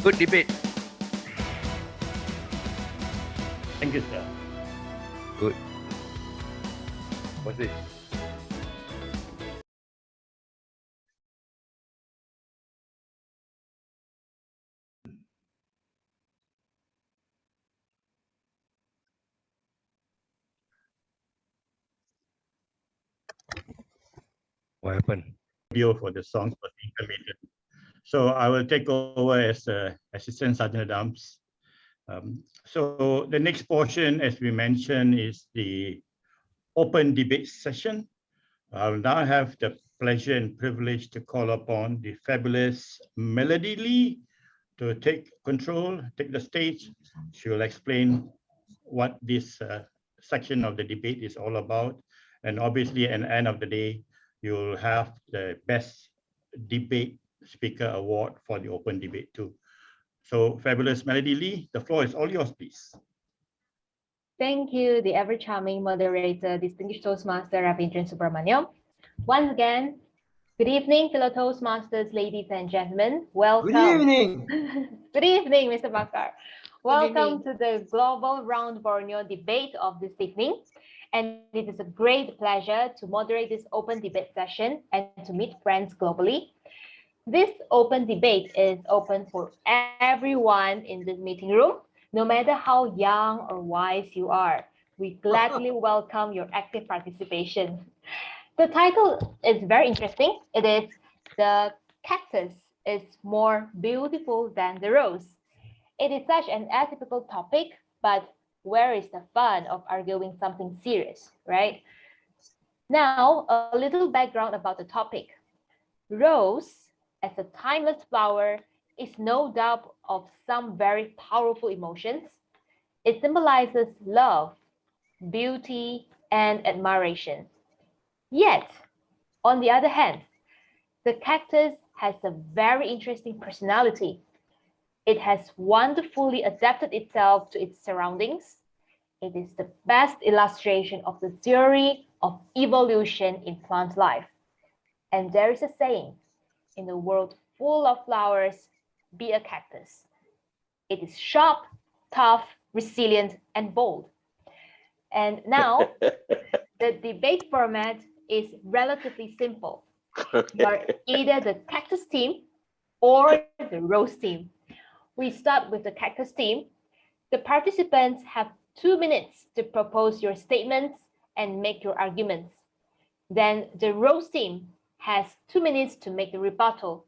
Good debate. Thank you, sir. Good. What's this? What happened? Video for the songs was intermittent. So I will take over as Assistant Sergeant at Arms. So the next portion, as we mentioned, is the open debate session. I will now have the pleasure and privilege to call upon the fabulous Melody Lee to take control, take the stage. She will explain what this section of the debate is all about. And obviously, at the end of the day, you'll have the best debate speaker award for the open debate too. So fabulous Melody Lee, the floor is all yours, please. Thank you, the ever-charming moderator, distinguished Toastmaster Raveendran Subramaniam. Once again, good evening, fellow Toastmasters, ladies and gentlemen. Welcome. Good evening. Good evening, Mr. Bakar. Welcome to the Global Round Borneo debate of this evening. And it is a great pleasure to moderate this open debate session and to meet friends globally. This open debate is open for everyone in this meeting room, no matter how young or wise you are. We gladly welcome your active participation. The title is very interesting. It is "The Cactus is More Beautiful Than the Rose." It is such an atypical topic, but where is the fun of arguing something serious, right? Now, a little background about the topic. Rose, as a timeless flower, is no doubt of some very powerful emotions. It symbolizes love, beauty, and admiration. Yet, on the other hand, the cactus has a very interesting personality. It has wonderfully adapted itself to its surroundings. It is the best illustration of the theory of evolution in plant life. And there is a saying, in a world full of flowers, be a cactus. It is sharp, tough, resilient, and bold. And now, the debate format is relatively simple. You are either the cactus team or the rose team. We start with the cactus team. The participants have 2 minutes to propose your statements and make your arguments. Then the rose team has 2 minutes to make the rebuttal.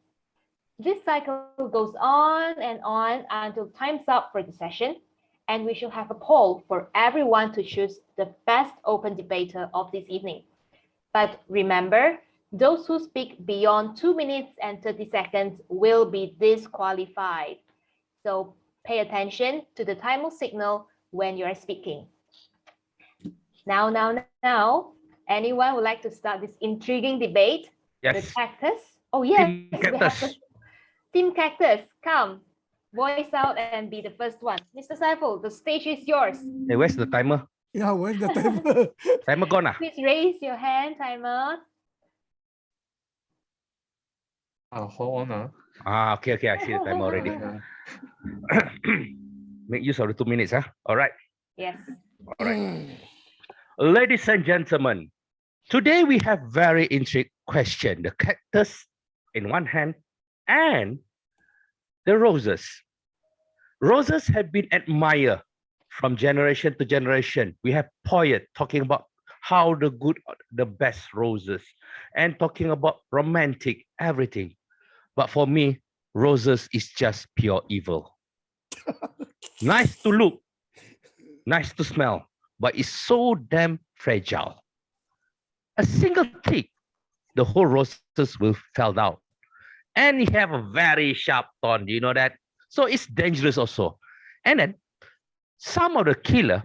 This cycle goes on and on until time's up for the session, and we shall have a poll for everyone to choose the best open debater of this evening. But remember, those who speak beyond 2 minutes and 30 seconds will be disqualified. So pay attention to the timer signal when you are speaking. Now, anyone would like to start this intriguing debate? Yes. The cactus? Oh, yes. Team Cactus. Team Cactus, come. Voice out and be the first one. Mr. Saiful, the stage is yours. Hey, where's the timer? Yeah, where's the timer? Timer gone, ah? Please raise your hand, timer. Hold on. Okay, I see the timer already. Make use of the 2 minutes, huh? All right. Yes. All right. Ladies and gentlemen, today we have very intriguing question. The cactus in one hand and the roses. Roses have been admired from generation to generation. We have poet talking about how the good, the best roses and talking about romantic everything. But for me, roses is just pure evil. Nice to look, nice to smell, but it's so damn fragile. A single tick, the whole roses will fall down. And it have a very sharp thorn, you know that? So it's dangerous also. And then some of the killer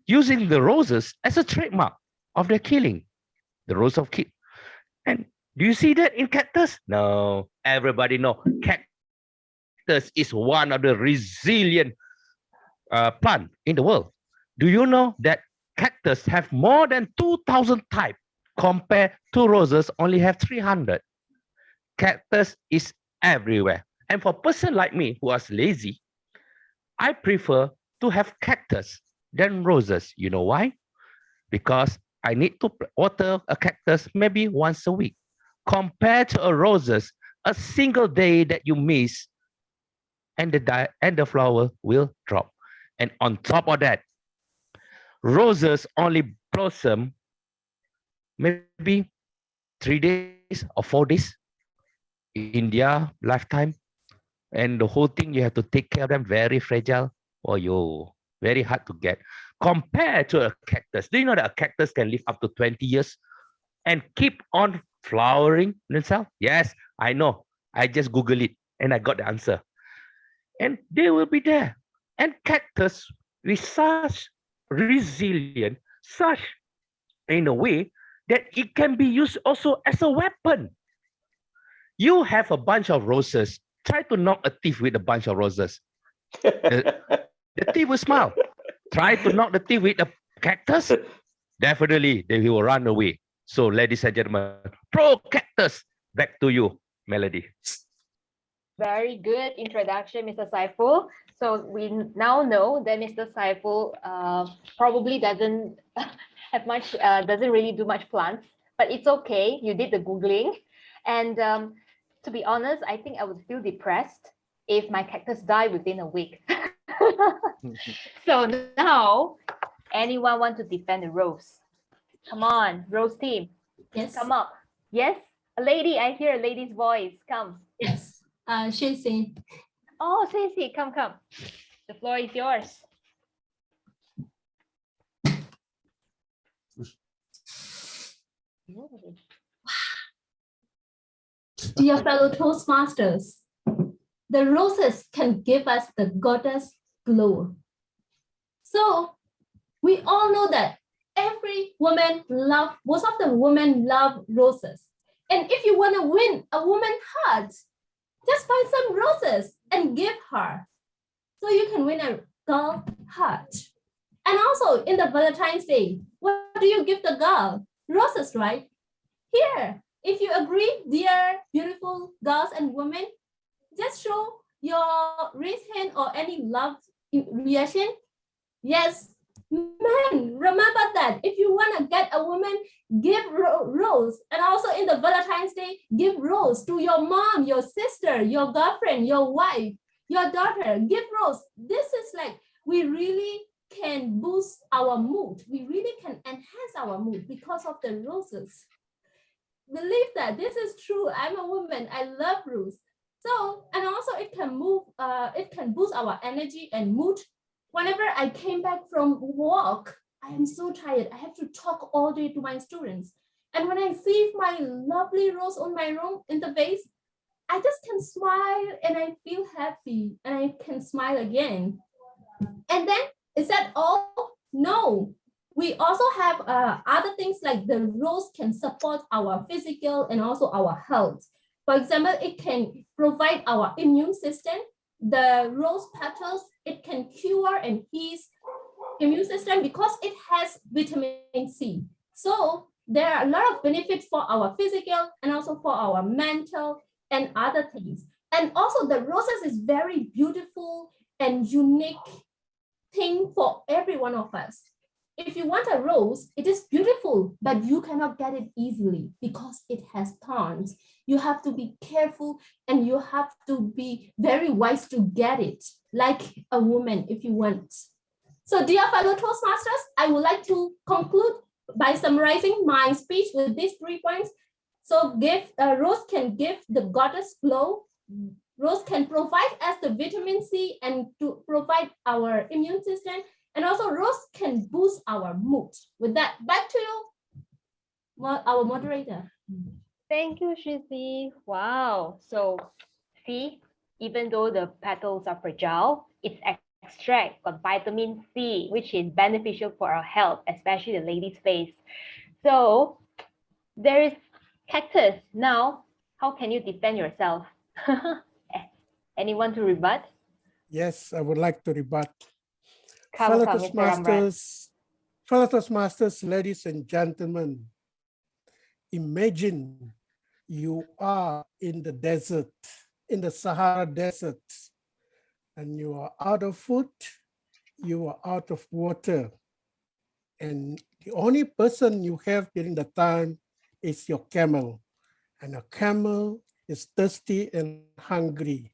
using the roses as a trademark of their killing. The rose of kill. And do you see that in cactus? No, everybody know cactus is one of the resilient plant in the world. Do you know that cactus have more than 2,000 types compared to roses only have 300? Cactus is everywhere. And for a person like me who was lazy, I prefer to have cactus than roses. You know why? Because I need to water a cactus maybe once a week. Compared to a roses, a single day that you miss and the flower will drop. And on top of that, roses only blossom maybe 3 days or 4 days in their lifetime. And the whole thing, you have to take care of them, very fragile. Oh, very hard to get. Compared to a cactus, do you know that a cactus can live up to 20 years and keep on flowering themselves? Yes, I know. I just Google it and I got the answer. And they will be there. And cactus with such resilient, such in a way that it can be used also as a weapon. You have a bunch of roses. Try to knock a thief with a bunch of roses. The thief will smile. Try to knock the thief with a cactus. Definitely, they will run away. So, ladies and gentlemen, throw cactus. Back to you, Melody. Very good introduction, Mr. Saiful. So we now know that Mr. Saiful probably doesn't have much, doesn't really do much plants, but it's okay. You did the Googling. And to be honest, I think I would feel depressed if my cactus died within a week. So now, anyone want to defend the rose? Come on, rose team. Yes. Come up. Yes? A lady, I hear a lady's voice. Come. Yes. Shaisi. Oh, Shaisi, come. The floor is yours. Dear fellow Toastmasters, the roses can give us the goddess glow. So we all know that most of the women love roses. And if you want to win a woman's heart, just buy some roses and give her. So you can win a girl heart. And also in the Valentine's Day, what do you give the girl? Roses, right? Here, if you agree, dear beautiful girls and women, just show your raised hand or any love reaction. Yes, men, remember that if you want to get a woman, give rose. And also in the Valentine's Day, give rose to your mom, your sister, your girlfriend, your wife, your daughter. Give rose. This is like, we really can boost our mood. We really can enhance our mood because of the roses. Believe that this is true. I'm a woman. I love rose. So, and also it can boost our energy and mood. Whenever I came back from work, I am so tired. I have to talk all day to my students. And when I see my lovely rose on my room in the vase, I just can smile and I feel happy and I can smile again. And then, is that all? No. We also have other things like the rose can support our physical and also our health. For example, it can provide our immune system. The rose petals, it can cure and ease immune system because it has vitamin C. So there are a lot of benefits for our physical and also for our mental and other things. And also the roses is very beautiful and unique thing for every one of us. If you want a rose, it is beautiful, but you cannot get it easily because it has thorns. You have to be careful and you have to be very wise to get it, like a woman if you want. So dear fellow Toastmasters, I would like to conclude by summarizing my speech with these 3 points. So rose can give the goddess glow. Rose can provide us the vitamin C and to provide our immune system. And also rose can boost our mood. With that, back to you, our moderator. Thank you, Shruti. Wow. So see, even though the petals are fragile, its extract got vitamin C, which is beneficial for our health, especially the lady's face. So there is cactus. Now, how can you defend yourself? Anyone to rebut? Yes, I would like to rebut. Come, Fellow Mr. Amran. Toastmasters, ladies and gentlemen, imagine you are in the desert, in the Sahara Desert, and you are out of food, you are out of water, and the only person you have during the time is your camel, and your camel is thirsty and hungry.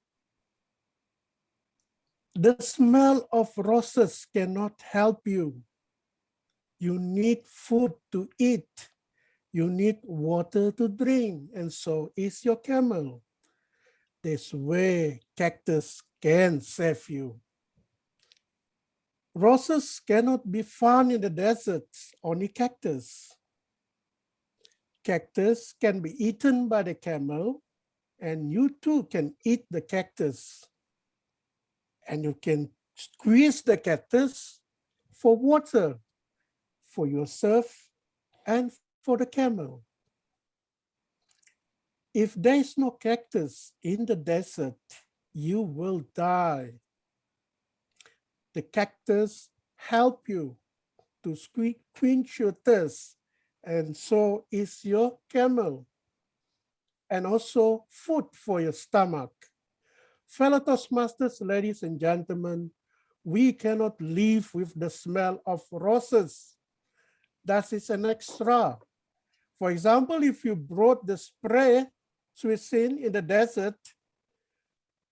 The smell of roses cannot help you. You need food to eat. You need water to drink, and so is your camel. This way, cactus can save you. Roses cannot be found in the deserts, only cactus. Cactus can be eaten by the camel, and you too can eat the cactus. And you can squeeze the cactus for water, for yourself and for the camel. If there is no cactus in the desert, you will die. The cactus help you to quench your thirst, and so is your camel, and also food for your stomach. Fellow Toastmasters, ladies and gentlemen, we cannot live with the smell of roses. That is an extra. For example, if you brought the spray suicide in the desert,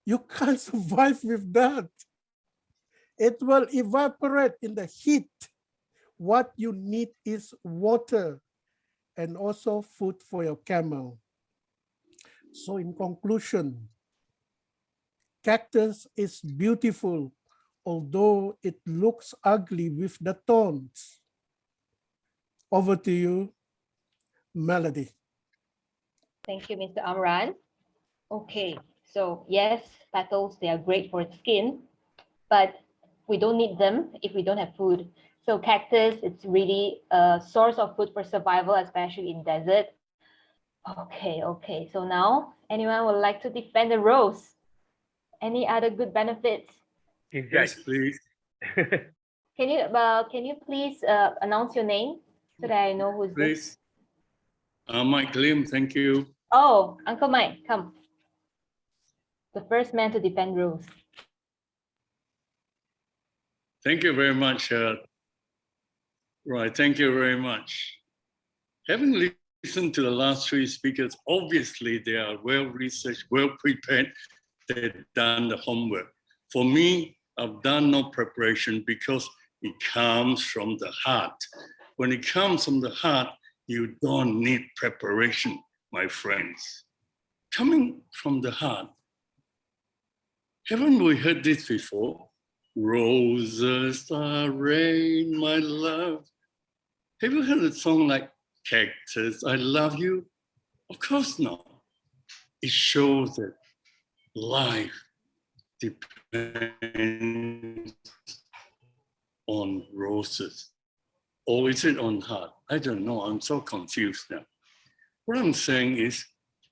you can't survive with that. It will evaporate in the heat. What you need is water and also food for your camel. So in conclusion, cactus is beautiful, although it looks ugly with the thorns. Over to you, Melody. Thank you, Mr. Amran. Okay, so yes, petals, they are great for the skin, but we don't need them if we don't have food. So cactus, it's really a source of food for survival, especially in desert. Okay. So now, anyone would like to defend the rose? Any other good benefits? Yes, please. Can you please announce your name so that I know who's this? Please. Mike Lim, thank you. Oh, Uncle Mike, come. The first man to defend rose. Thank you very much. Right, thank you very much. Having listened to the last three speakers, obviously they are well-researched, well-prepared, they've done the homework. For me, I've done no preparation because it comes from the heart. When it comes from the heart, you don't need preparation, my friends. Coming from the heart, haven't we heard this before? Roses are rain, my love. Have you heard a song like Cactus, I Love You? Of course not. It shows that life depends on roses. Or is it on heart? I don't know, I'm so confused now. What I'm saying is,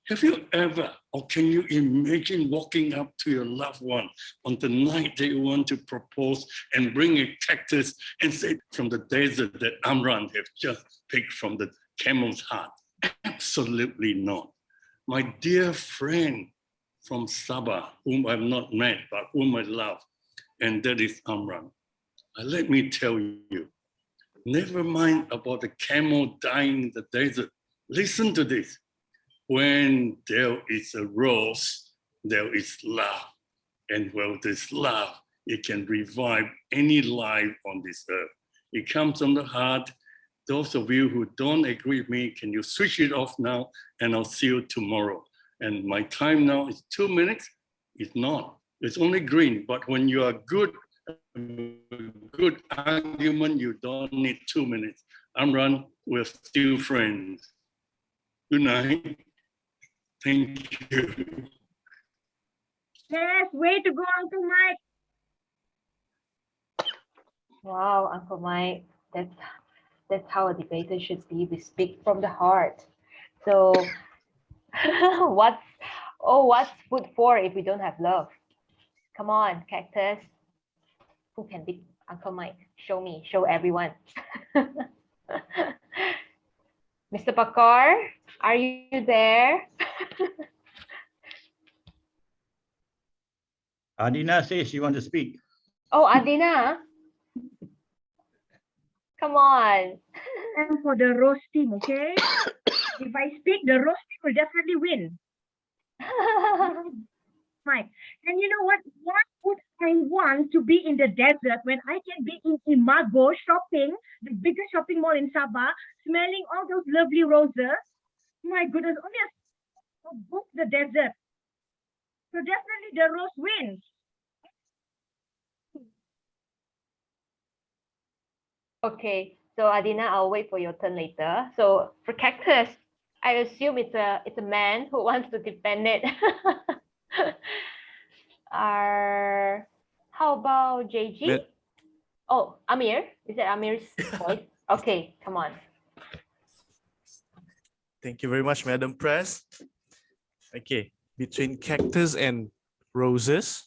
have you ever, or can you imagine walking up to your loved one on the night that you want to propose and bring a cactus and say from the desert that Amran have just picked from the camel's heart? Absolutely not. My dear friend from Sabah, whom I've not met, but whom I love, and that is Amran. Let me tell you, never mind about the camel dying in the desert. Listen to this. When there is a rose, there is love. And while there's love, it can revive any life on this earth. It comes from the heart. Those of you who don't agree with me, can you switch it off now? And I'll see you tomorrow. And my time now is 2 minutes. It's not. It's only green. But when you are good argument, you don't need 2 minutes. I'm run with still friends. Good night. Thank you. Yes, way to go, Uncle Mike. Wow, Uncle Mike, that's how a debater should be. We speak from the heart. So what's food for if we don't have love? Come on, Cactus. Who can beat Uncle Mike? Show me, show everyone. Mr. Bakar, are you there? Adina says she wants to speak. Oh, Adina. Come on. And for the roast team, okay? If I speak, the roast team will definitely win. Mike, and you know what? What would I want to be in the desert when I can be in Imago shopping, the biggest shopping mall in Sabah, smelling all those lovely roses? My goodness, only a book the desert. So definitely the rose wins. Okay, so Adina, I'll wait for your turn later. So for Cactus, I assume it's a man who wants to defend it. How about JG? Oh, Amir. Is that Amir's voice? Okay, come on. Thank you very much, Madam Press. Okay, between cactus and roses,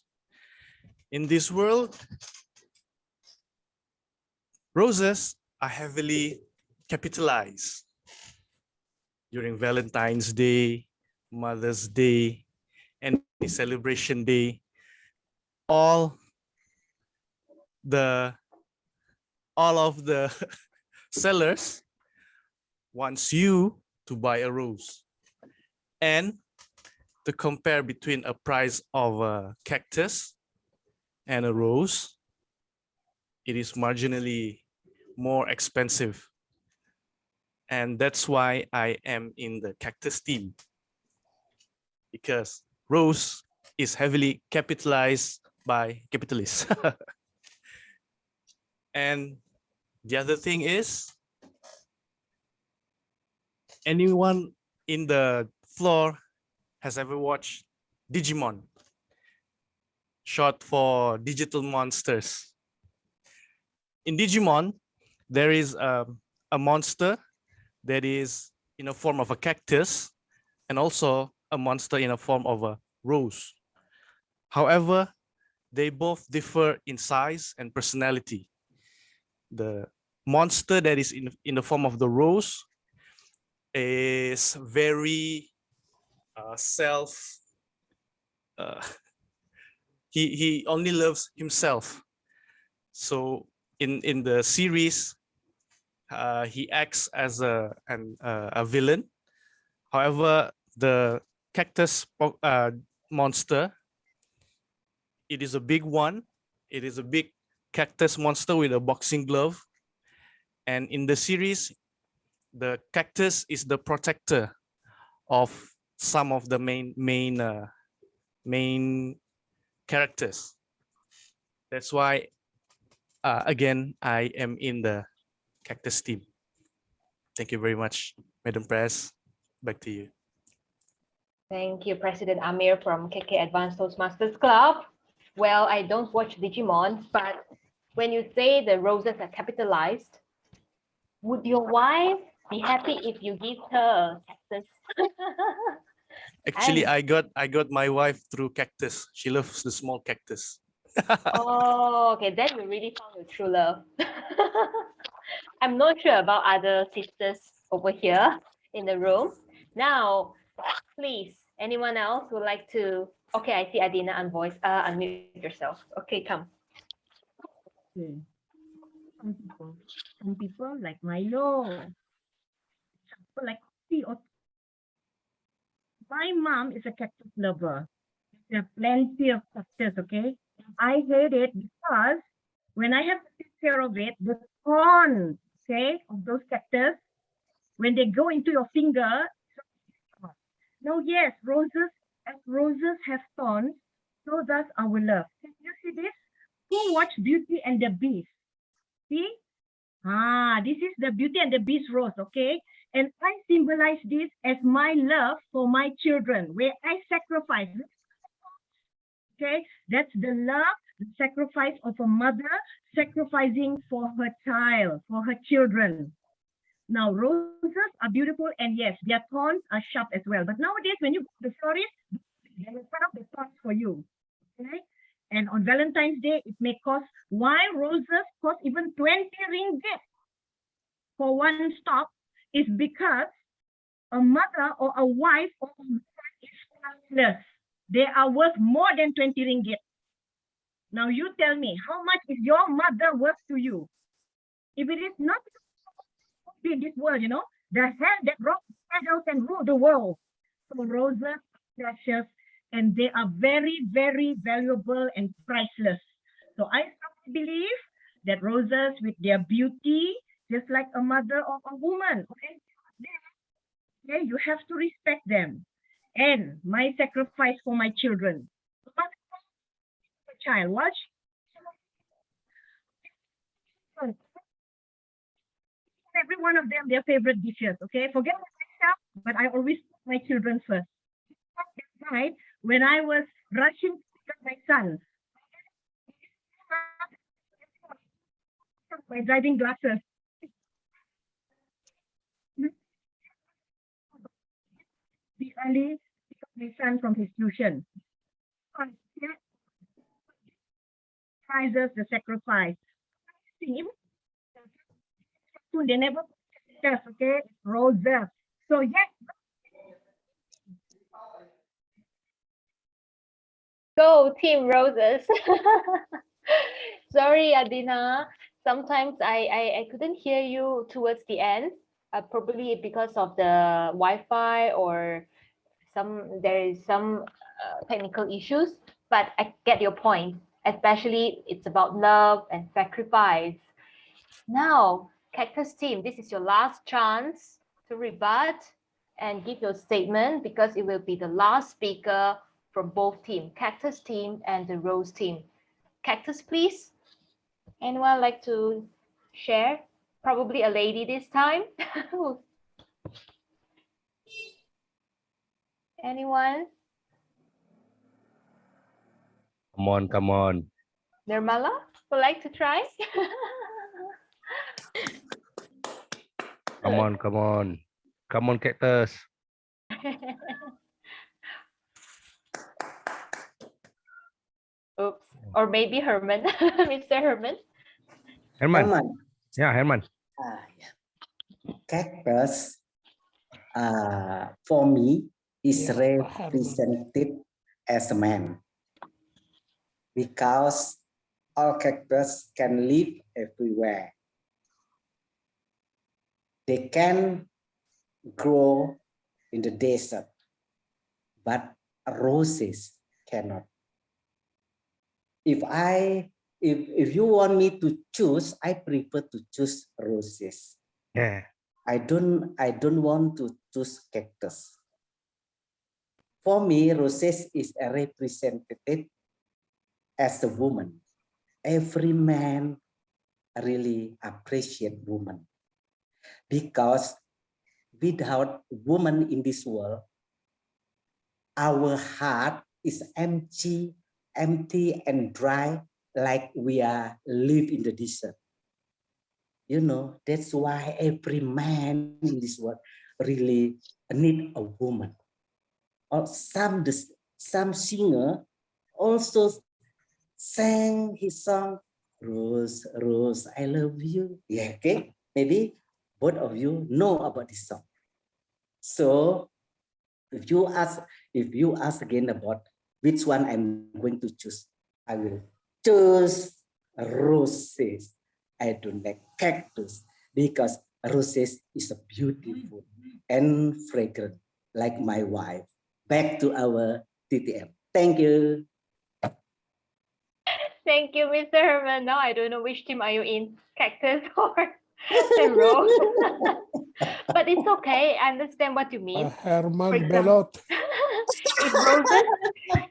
in this world, roses are heavily capitalized during Valentine's Day, Mother's Day, and celebration day. All of the sellers wants you to buy a rose. And to compare between a price of a cactus and a rose, it is marginally more expensive. And that's why I am in the cactus team, because rose is heavily capitalized by capitalists. And the other thing is, anyone in the floor has ever watched Digimon, short for Digital Monsters. In Digimon, there is a monster that is in a form of a cactus and also a monster in a form of a rose. However, they both differ in size and personality. The monster that is in the form of the rose is very he only loves himself. So in the series, he acts as a villain. However, the cactus monster, it is a big one. It is a big cactus monster with a boxing glove. And in the series, the cactus is the protector of some of the main characters. That's why, again, I am in the cactus team. Thank you very much, Madam Press. Back to you. Thank you, President Amir from KK Advanced Toastmasters Club. Well, I don't watch Digimon, but when you say the roses are capitalized, would your wife be happy if you give her a cactus? Actually, I got my wife through cactus. She loves the small cactus. Oh, okay, then you really found your true love. I'm not sure about other sisters over here in the room. Now, please, anyone else would like to? Okay, I see Adina unmute yourself. Okay, come. Okay. Some people like Milo. Some people like tea. My mom is a cactus lover. There are plenty of cactus, okay? I hate it because when I have to take care of it, the thorns, okay, of those cactus, when they go into your finger, No, yes, roses, as roses have thorns, so does our love. Can you see this? Who watched Beauty and the Beast? See? This is the Beauty and the Beast rose, okay? And I symbolize this as my love for my children, where I sacrifice. Okay, that's the love, the sacrifice of a mother sacrificing for her child, for her children. Now, roses are beautiful, and yes, their thorns are sharp as well. But nowadays, when you go to the florist, they will cut off the thorns for you. Okay? And on Valentine's Day, it may cost, why roses cost even 20 ringgit for one stalk is because a mother or a wife or a husband is priceless. They are worth more than 20 ringgit. Now you tell me, how much is your mother worth to you? If it is not in this world, you know, the hand that rocks shadows and rule the world. So roses are precious and they are very, very valuable and priceless. So I strongly believe that roses with their beauty, just like a mother or a woman, okay, you have to respect them. And my sacrifice for my children. Child, watch. Every one of them, their favorite dishes, okay? Forget myself, but I always put my children first. That night, when I was rushing to pick up my son, my driving glasses, be early, pick up my son from his tuition. Prizes the sacrifice. They never put us, okay? Roses. So yes. Go Team Roses. Sorry, Adina. Sometimes I couldn't hear you towards the end. Probably because of the Wi-Fi or there is some technical issues. But I get your point. Especially it's about love and sacrifice. Now, Cactus team, this is your last chance to rebut and give your statement because it will be the last speaker from both team, Cactus team and the Rose team. Cactus, please. Anyone like to share? Probably a lady this time. Anyone? Come on. Nirmala would like to try? Come on. Come on, Cactus. Oops. Or maybe Herman, Mr. Herman. Herman. Yeah, Herman. Cactus, for me, is represented as a man because all cactus can live everywhere. They can grow in the desert, but roses cannot. If you want me to choose, I prefer to choose roses. Yeah. I don't want to choose cactus. For me, roses is a representative as a woman. Every man really appreciate woman because without woman in this world, our heart is empty and dry, like we are live in the desert. You know, that's why every man in this world really need a woman. Or some singer also sang his song, Rose, Rose, I love you. Yeah, okay. Maybe both of you know about this song. So if you ask again about which one I'm going to choose, I will choose roses. I don't like cactus because roses is a beautiful and fragrant, like my wife. Back to our TTM. Thank you. Thank you, Mr. Herman. Now I don't know which team are you in, Cactus or Say rose. But it's okay. I understand what you mean. Herman Belot. If roses,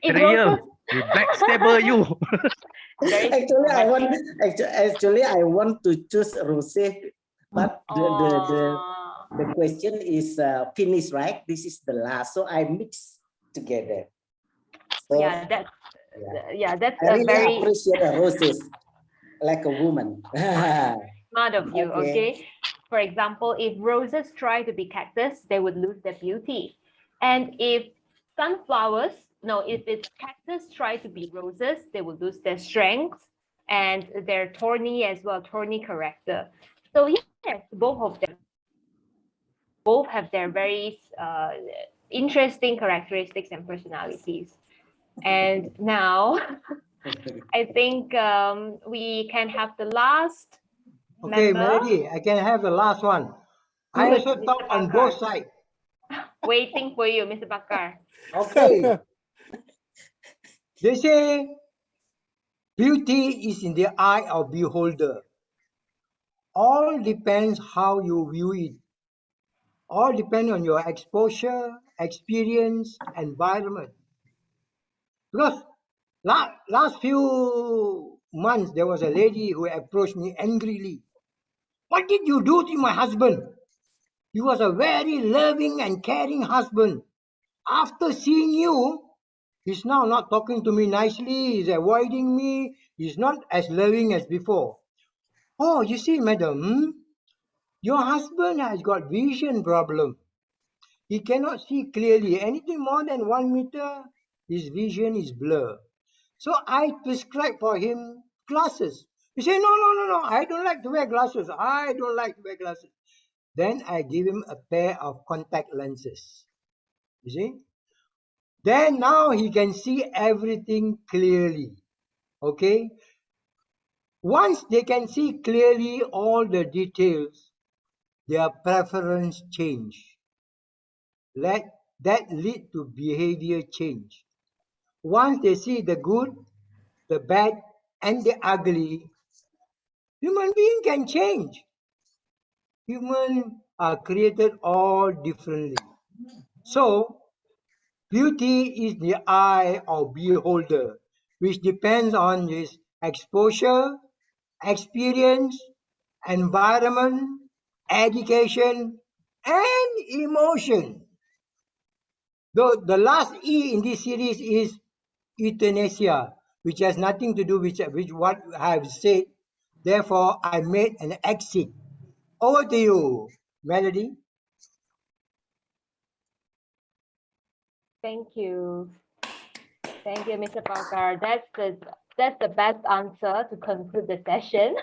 if Betrayal. roses, We backstabber you. Actually, I want to choose rose, but the question is finished, right? This is the last, so I mix together. So, yeah, that's that's I a really very appreciate the roses, like a woman. smart of you. Okay. Okay. For example, if roses try to be cactus, they would lose their beauty. And if sunflowers, no, if it's cactus try to be roses, they will lose their strength and their thorny as well, thorny character. So yes, both of them both have their very interesting characteristics and personalities. And now I think we can have the last Okay, member. Melody, I can have the last one. I Good, also Mr. talk on Bakar. both sides. Waiting for you, Mr. Bakar. Okay. They say beauty is in the eye of beholder. All depends how you view it. All depend on your exposure, experience, environment. Because last few months, there was a lady who approached me angrily. What did you do to my husband? He was a very loving and caring husband. After seeing you, he's now not talking to me nicely, he's avoiding me, he's not as loving as before. Oh, you see, madam, your husband has got vision problem. He cannot see clearly. Anything more than 1 meter, his vision is blurred. So I prescribe for him glasses. He said, no, I don't like to wear glasses. I don't like to wear glasses. Then I give him a pair of contact lenses. You see? Then now he can see everything clearly. Okay? Once they can see clearly all the details, their preference change. That lead to behavior change. Once they see the good, the bad, and the ugly, human being can change. Humans are created all differently. So, beauty is the eye of beholder, which depends on his exposure, experience, environment, education, and emotion. Though the last E in this series is euthanasia, which has nothing to do with what I have said. Therefore, I made an exit. Over to you, Melody. Thank you. Thank you, Mr. Bakar. That's the best answer to conclude the session.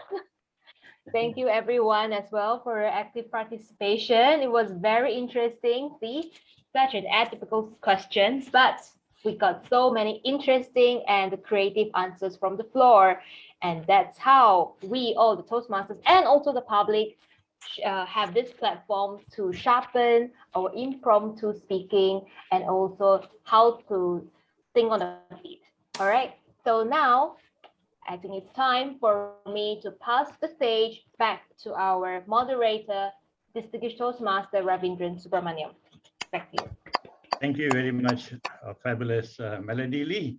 Thank you everyone as well for your active participation. It was very interesting. See, such an atypical question, but we got so many interesting and creative answers from the floor. And that's how we all, the Toastmasters and also the public, have this platform to sharpen our impromptu speaking and also how to think on the feet. All right. So now I think it's time for me to pass the stage back to our moderator, Distinguished Toastmaster Raveendran Subramaniam. Back to you. Thank you very much, fabulous Melody Lee,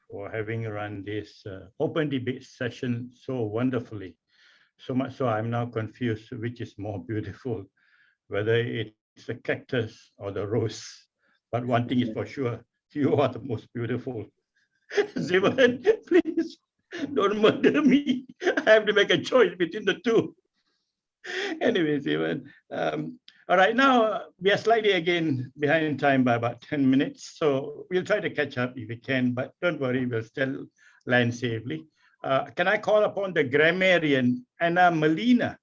for having run this open debate session so wonderfully. So much so I'm now confused which is more beautiful, whether it's the cactus or the rose. But one thing is for sure, you are the most beautiful. Zivan, please don't murder me. I have to make a choice between the two. Anyway, Zivan. All right, now we are slightly again behind time by about 10 minutes. So we'll try to catch up if we can, but don't worry, we'll still land safely. Can I call upon the grammarian, Anna Meliana,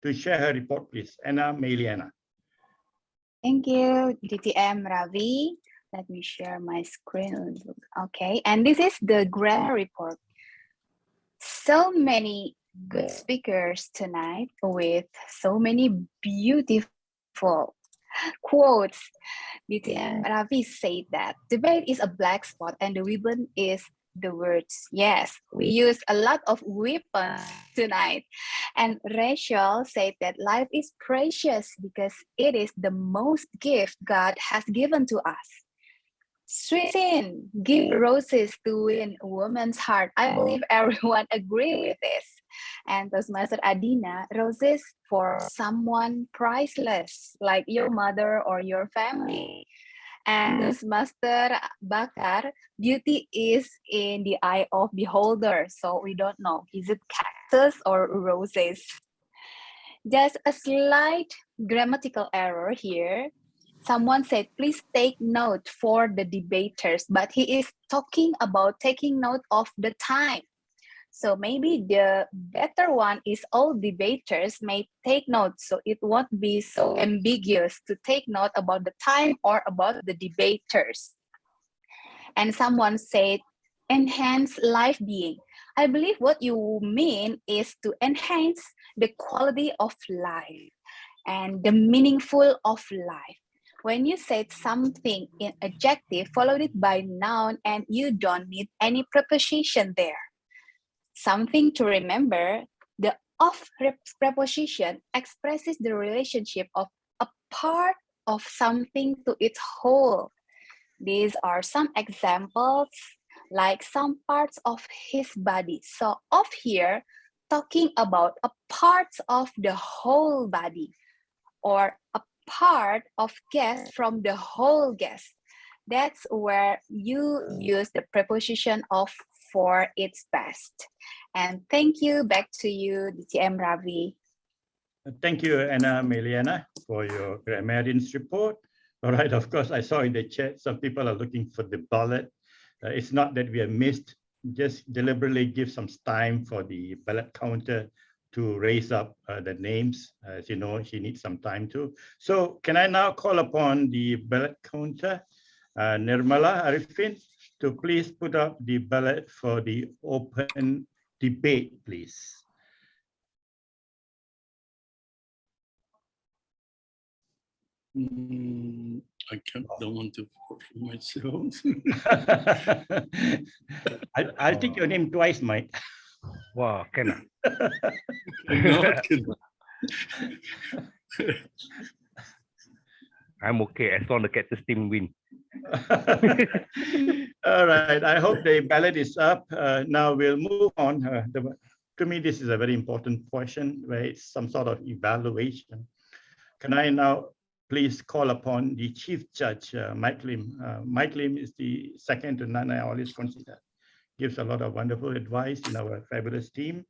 to share her report, please? Anna Meliana. Thank you, DTM Ravi. Let me share my screen. Okay, and this is the grammar report. So many good speakers tonight with so many beautiful quotes. DTM Ravi said that debate is a black spot and the ribbon is the words. Yes, we use a lot of weapons tonight. And Rachel said that life is precious because it is the most gift God has given to us. Sweetin, give roses to win a woman's heart. I believe everyone agree with this. And Toastmaster Adina, roses for someone priceless, like your mother or your family. And Toastmaster Bakar, beauty is in the eye of beholder. So we don't know, is it cactus or roses? Just a slight grammatical error here. Someone said, please take note for the debaters, but he is talking about taking note of the time. So maybe the better one is all debaters may take note, so it won't be so ambiguous to take note about the time or about the debaters. And someone said, enhance life being. I believe what you mean is to enhance the quality of life and the meaningful of life. When you said something in adjective, followed it by noun, and you don't need any preposition there. Something to remember, the of preposition expresses the relationship of a part of something to its whole. These are some examples, like some parts of his body. So of here, talking about a part of the whole body, or a part of guest from the whole guest. That's where you use the preposition of for its best. And thank you. Back to you, DTM Ravi. Thank you, Anna Meliana, for your grammarian's report. All right, of course, I saw in the chat, some people are looking for the ballot. It's not that we have missed, just deliberately give some time for the ballot counter to raise up the names. As you know, she needs some time too. So can I now call upon the ballot counter, Nirmala Arifin, to please put up the ballot for the open debate, please. Don't want to vote for myself. I'll take your name twice, Mike. Wow, cannot. I'm okay as long as the Cactus team win. All right, I hope the ballot is up. Now we'll move on. To me, this is a very important question where it's some sort of evaluation. Can I now please call upon the Chief Judge, Mike Lim. Mike Lim is the second to none, I always consider. Gives a lot of wonderful advice in our fabulous team.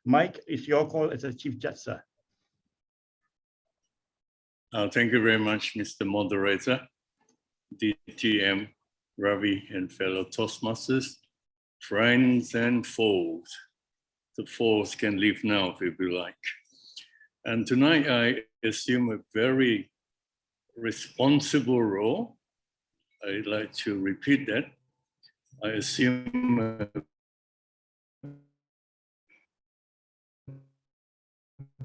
Mike, it's your call as a Chief Judge, sir. Thank you very much, Mr. Moderator, DTM, Ravi, and fellow Toastmasters, friends and foes. The foes can leave now if you like. And tonight I assume a very responsible role. I'd like to repeat that. I assume a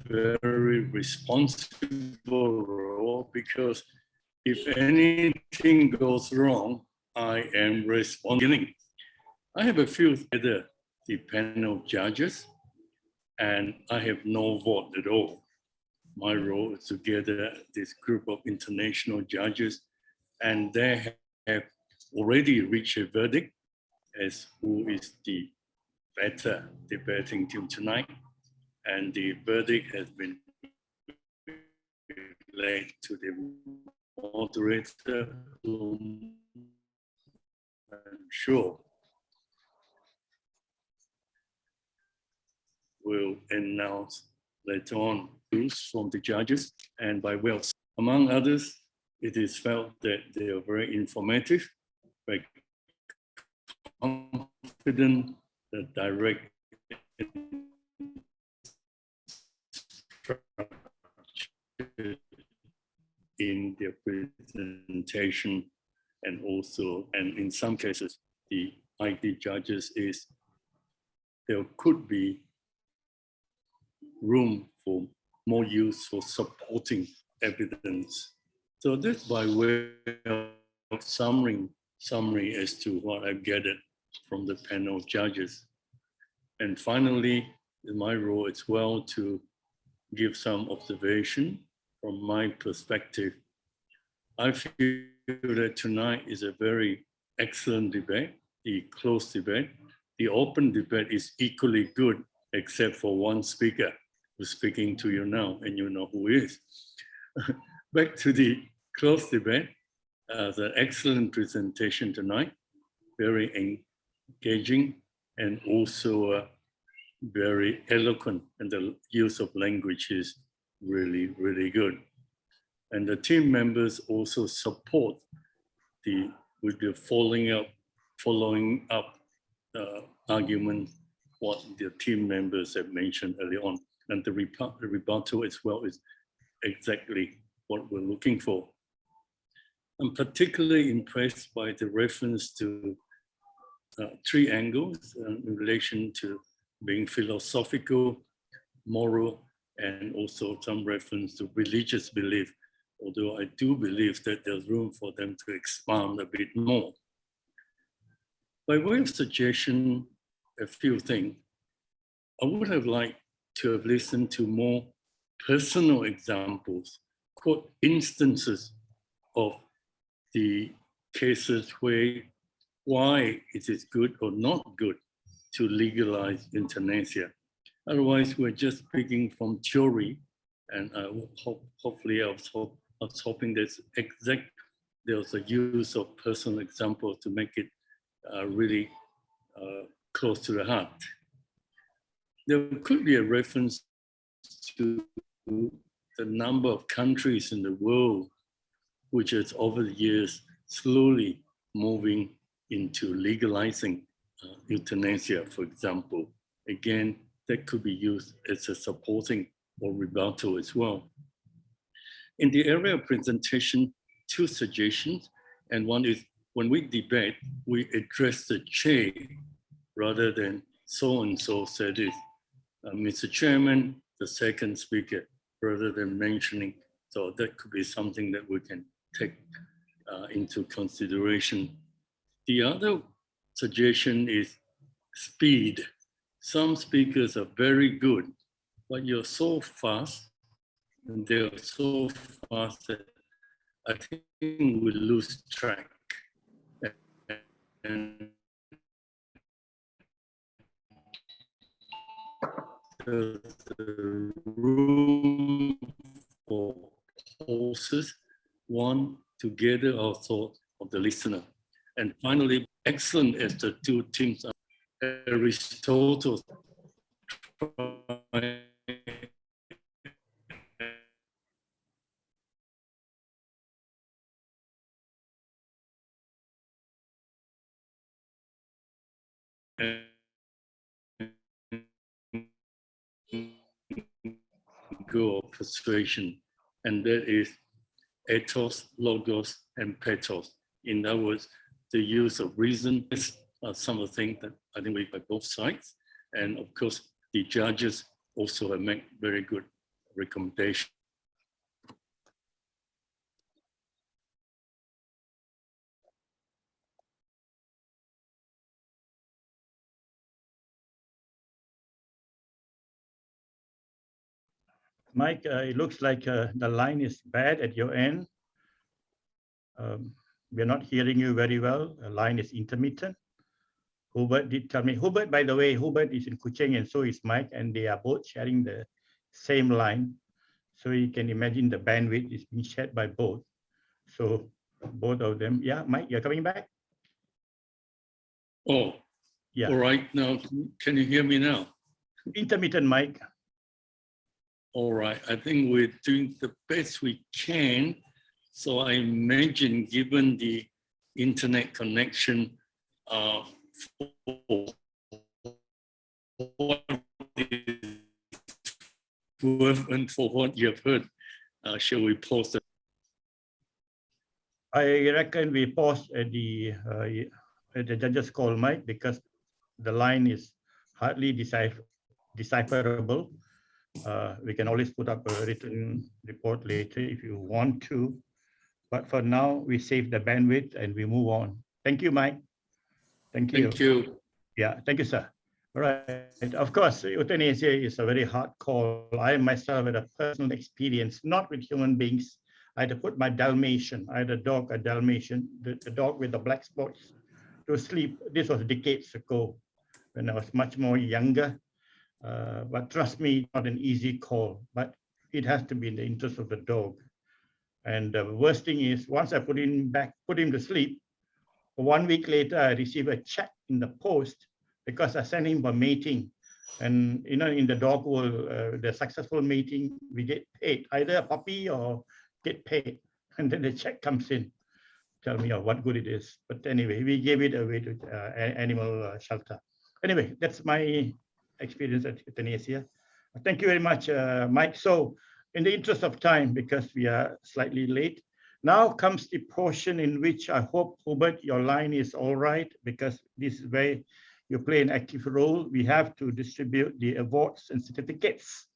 very responsible role because if anything goes wrong, I am responsible. I have a few other the panel judges, and I have no vote at all. My role is to gather this group of international judges, and they have already reached a verdict as who is the better debating team tonight. And the verdict has been relayed to the moderator, whom I'm sure will announce later on from the judges and by Wells. Among others, it is felt that they are very informative, very confident, that direct in their presentation, and also, and in some cases, the IT judges is there could be room for more use for supporting evidence. So this by way of summary as to what I've gathered from the panel of judges. And finally, in my role as well to give some observation from my perspective. I feel that tonight is a very excellent debate, the closed debate. The open debate is equally good, except for one speaker who's speaking to you now, and you know who he is. Back to the closed debate. The excellent presentation tonight, very engaging and also very eloquent, and the use of language is really, really good. And the team members also support with the following up argument what the team members have mentioned earlier on. And the rebuttal as well is exactly what we're looking for. I'm particularly impressed by the reference to three angles in relation to being philosophical, moral, and also some reference to religious belief, although I do believe that there's room for them to expand a bit more. By way of suggestion, a few things, I would have liked to have listened to more personal examples, quote, instances of the cases why it is good or not good to legalize euthanasia. Otherwise, we're just speaking from theory, and hopefully I was hoping there was a use of personal example to make it really close to the heart. There could be a reference to the number of countries in the world which is over the years slowly moving into legalizing euthanasia, for example. Again, that could be used as a supporting or rebuttal as well. In the area of presentation, two suggestions, and one is when we debate, we address the chair rather than so-and-so said it. Mr. Chairman, the second speaker, rather than mentioning, so that could be something that we can take into consideration. The other suggestion is speed. Some speakers are very good, but you're so fast, and they're so fast that I think we lose track. And there's room for pauses, one, to gather our thought of the listener. And finally, excellent as the two teams are, Aristotle go of persuasion, and that is ethos, logos, and pathos. In other words, the use of reason is some of the things that I think we by both sides. And of course, the judges also have made very good recommendations. Mike, it looks like the line is bad at your end. We're not hearing you very well. The line is intermittent. Hubert did tell me. Hubert, by the way, Hubert is in Kuching and so is Mike, and they are both sharing the same line. So you can imagine the bandwidth is being shared by both. So both of them. Yeah, Mike, you're coming back? Oh, yeah. All right. Now, can you hear me now? Intermittent, Mike. All right. I think we're doing the best we can. So I imagine, given the internet connection, for what you have heard, shall we pause? I reckon we pause at the judge's call, Mike, because the line is hardly decipherable. We can always put up a written report later if you want to. But for now, we save the bandwidth and we move on. Thank you, Mike. Thank you. Thank you. Yeah, thank you, sir. All right. Of course, euthanasia is a very hard call. I myself had a personal experience, not with human beings. I had to put my Dalmatian, I had a dog, a Dalmatian, the dog with the black spots, to sleep. This was decades ago when I was much more younger. But trust me, not an easy call, but it has to be in the interest of the dog. And the worst thing is, once I put him to sleep, 1 week later, I received a check in the post because I sent him for mating. And you know, in the dog world, the successful mating, we get paid, either a puppy or get paid. And then the check comes in, tell me what good it is. But anyway, we gave it away to animal shelter. Anyway, that's my experience at euthanasia. Thank you very much, Mike. So in the interest of time, because we are slightly late, now comes the portion in which I hope, Hubert, your line is all right, because this is where you play an active role. We have to distribute the awards and certificates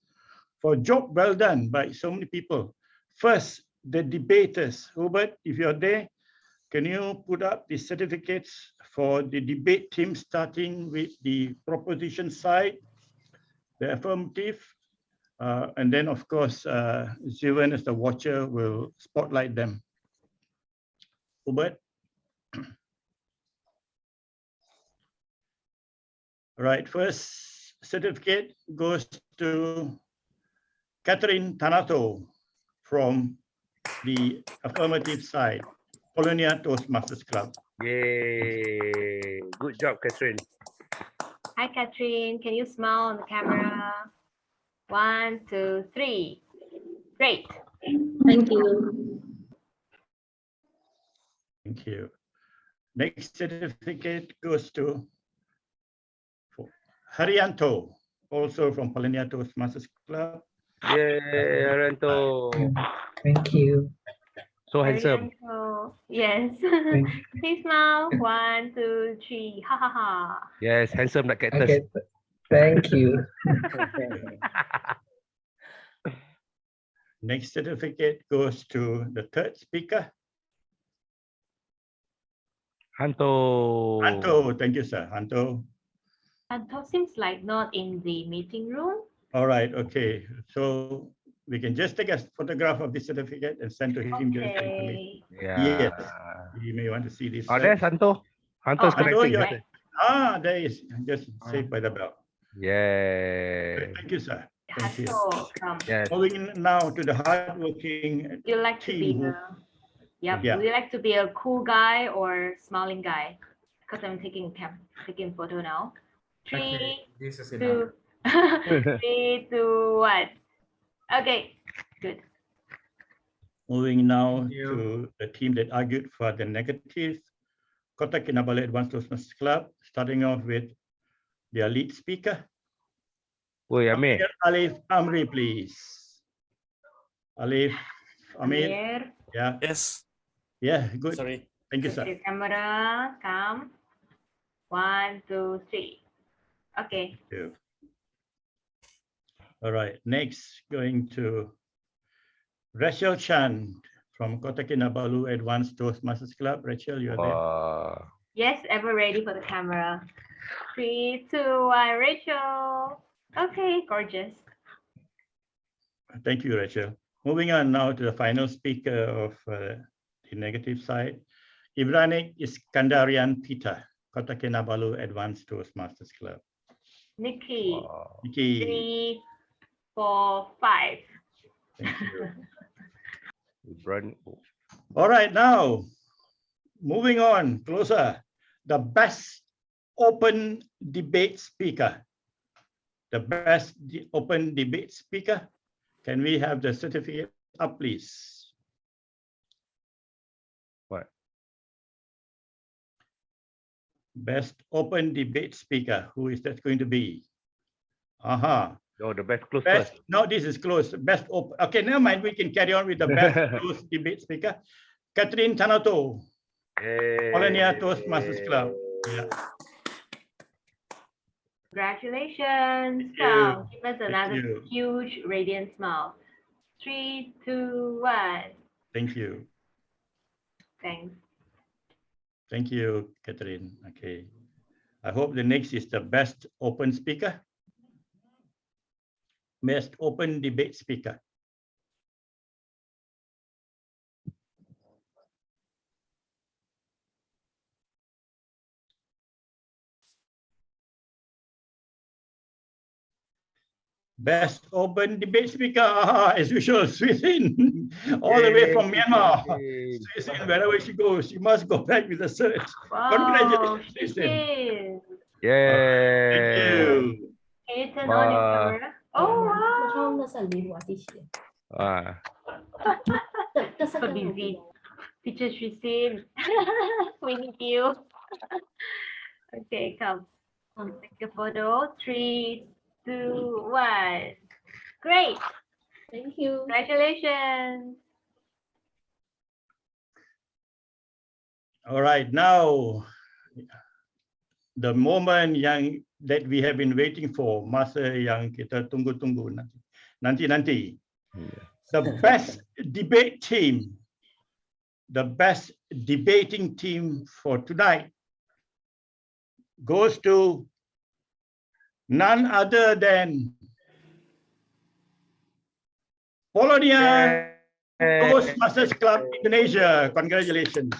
for job well done by so many people. First, the debaters. Hubert, if you're there, can you put up the certificates for the debate team, starting with the proposition side, the affirmative, and then, of course, Zivan as the watcher will spotlight them. Hubert? All right, first certificate goes to Catherine Tanato from the affirmative side, Polonia Toastmasters Club. Yay! Good job, Catherine. Hi, Catherine. Can you smile on the camera? 1, 2, 3. Great. Thank you. Thank you. Next certificate goes to Haryanto, also from Polonia Toastmasters Club. Yay, Haryanto. Thank you. So handsome. Yes. Please smile. 1, 2, 3. Ha ha ha. Yes, handsome like Cactus. Okay. Thank you. Next certificate goes to the third speaker. Hanto. Hanto, thank you, sir. Hanto. Anto seems like not in the meeting room. All right, okay. So we can just take a photograph of the certificate and send to him just for information. Yeah. Yes, you may want to see this. Oh, there's Hanto. Hanto's connecting. There is. Just saved by the bell. Yeah. Thank you, sir. Thank you. Yes. Moving now to the hardworking You like to be team. Yep. Yeah. Would you like to be a cool guy or smiling guy? Because I'm taking photo now. 3, This is 2, 3, 2, 1. Okay, good. Moving now to the team that argued for the negative, Kota Kinabalu Advanced Toastmasters Club, starting off with their lead speaker. Amir. Alif Amri, please. Alif Amir. Amir. Yeah. Yes. Yeah, good. Sorry. Thank you, Put sir. your camera, come. 1, 2, 3. Okay. Thank you. All right, next going to Rachel Chan from Kota Kinabalu Advanced Toastmasters Club. Rachel, you are there? Yes, ever ready for the camera. 3, 2, 1, Rachel. Okay, gorgeous. Thank you, Rachel. Moving on now to the final speaker of the negative side, Ibranik Iskandarian Peter, Kota Kinabalu Advanced Toastmasters Club. Nikki. Nikki. 3, 4, 5. Thank you. Run. All right, now moving on closer, the best open debate speaker. The best open debate speaker. Can we have the certificate up, please? What? Best open debate speaker. Who is that going to be? Aha. Oh, the best close Best, first. no, this is close. Best open. Okay, never mind. We can carry on with the best close debate speaker. Catherine Tanato, Polonia Toastmasters Club. Yeah. Congratulations. Thank you. Come, give us another huge radiant smile. 3, 2, 1. Thank you. Thanks. Thank you, Catherine. Okay. I hope the next is the best open speaker. Best open debate speaker. Best open debate speaker, as usual, Swisin, all the way from Myanmar. Swisin, wherever she goes, she must go back with the search. Wow, Congratulations, Swisin. Swisin. Thank you. Can you turn on your camera? Oh, wow. So busy. Teacher Swisin, we need you. Okay, come. Take a photo. 3, 2, 1. Great. Thank you. Congratulations. All right, now the moment that we have been waiting for, masa yang kita tunggu-tunggu nanti. The best debate team, the best debating team for tonight goes to none other than Polonia Toastmasters Club Indonesia. Congratulations.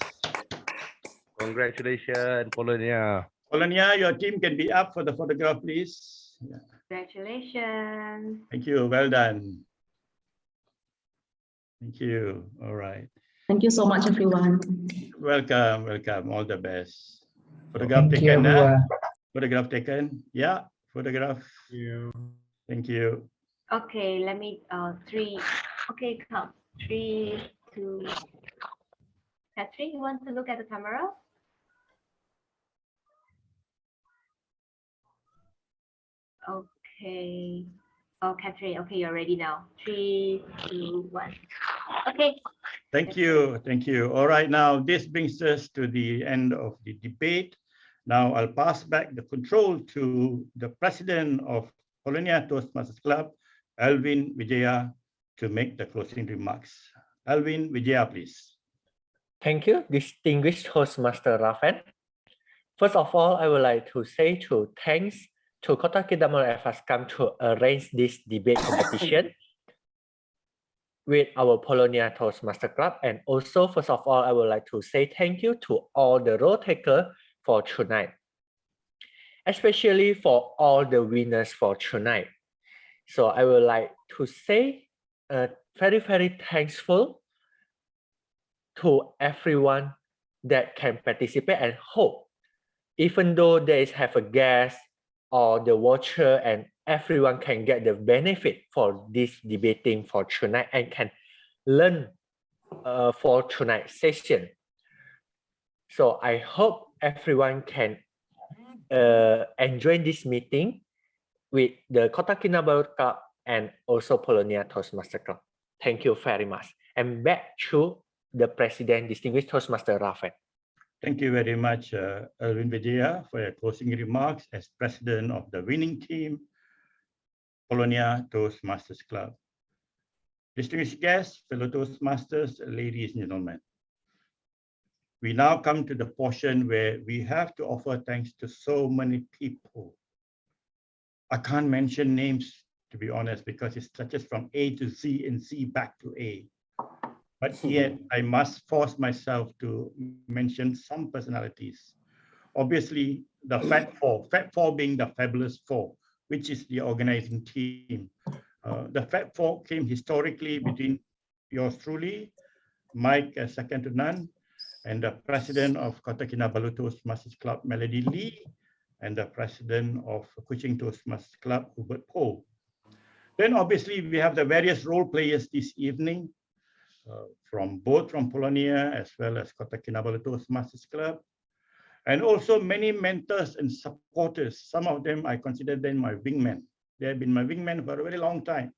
Congratulations, Polonia. Polonia, your team can be up for the photograph, please. Yeah. Congratulations. Thank you. Well done. Thank you. All right. Thank you so much, everyone. Welcome. Welcome. All the best. Photograph Thank you, taken. everyone. Photograph taken. Yeah. Photograph. Thank you. Okay, let me 3. Okay, come. 3, 2. Catherine, you want to look at the camera? Okay. Oh, Catherine, okay, you're ready now. 3, 2, 1. Okay. Thank you. Thank you. All right. Now, this brings us to the end of the debate. Now, I'll pass back the control to the president of Polonia Toastmasters Club, Alvin Wijaya, to make the closing remarks. Alvin Wijaya, please. Thank you, distinguished Toastmaster Raven. First of all, I would like to say thanks to Kota Kinabalu has come to arrange this debate competition with our Polonia Toastmaster Club. And also, first of all, I would like to say thank you to all the role takers for tonight, especially for all the winners for tonight. So I would like to say very, very thankful to everyone that can participate, and hope, even though they have a guest or the watcher, and everyone can get the benefit for this debating for tonight and can learn for tonight's session. So I hope everyone can enjoy this meeting with the Kota Kinabalu Club and also Polonia Toastmaster Club. Thank you very much. And back to the President, distinguished Toastmaster Raven. Thank you very much, Alvin Wijaya, for your closing remarks as president of the winning team, Polonia Toastmasters Club. Distinguished guests, fellow Toastmasters, ladies and gentlemen, we now come to the portion where we have to offer thanks to so many people. I can't mention names, to be honest, because it stretches from A to Z and Z back to A. But yet, I must force myself to mention some personalities. Obviously, the Fat Four being the Fabulous Four, which is the organizing team. The Fat Four came historically between yours truly, Mike, second to none, and the president of Kota Kinabalu Toastmasters Club, Melody Lee, and the president of Kuching Toastmasters Club, Hubert Poh. Then obviously we have the various role players this evening, from Polonia as well as Kota Kinabalu Toastmasters Club, and also many mentors and supporters. Some of them, I consider them my wingmen. They have been my wingmen for a very long time.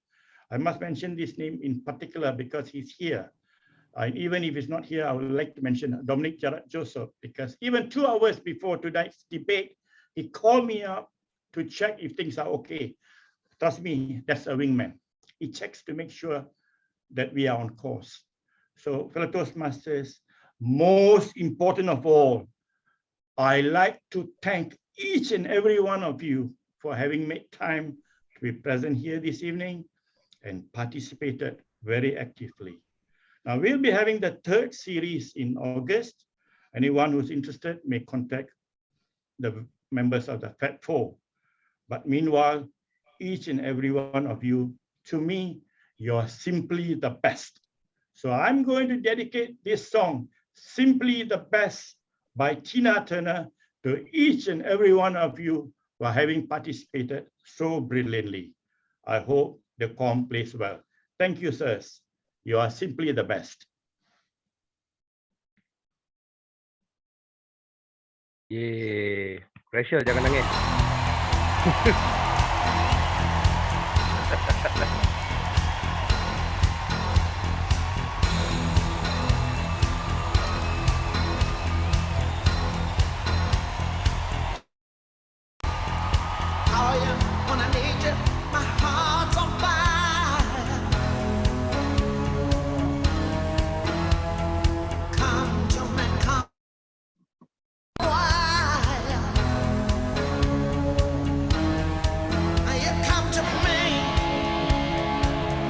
I must mention this name in particular because he's here. Even if he's not here, I would like to mention Dominic Gerard Joseph, because even 2 hours before tonight's debate, he called me up to check if things are okay. Trust me, that's a wingman. He checks to make sure that we are on course. So, fellow Toastmasters, most important of all, I like to thank each and every one of you for having made time to be present here this evening and participated very actively. Now, we'll be having the third series in August. Anyone who's interested may contact the members of the FAT4. But meanwhile, each and every one of you, to me, you're simply the best. So I'm going to dedicate this song, Simply the Best by Tina Turner, to each and every one of you who are having participated so brilliantly. I hope the com plays well. Thank you, sirs. You are simply the best. Yeay, pressure jangan nangis.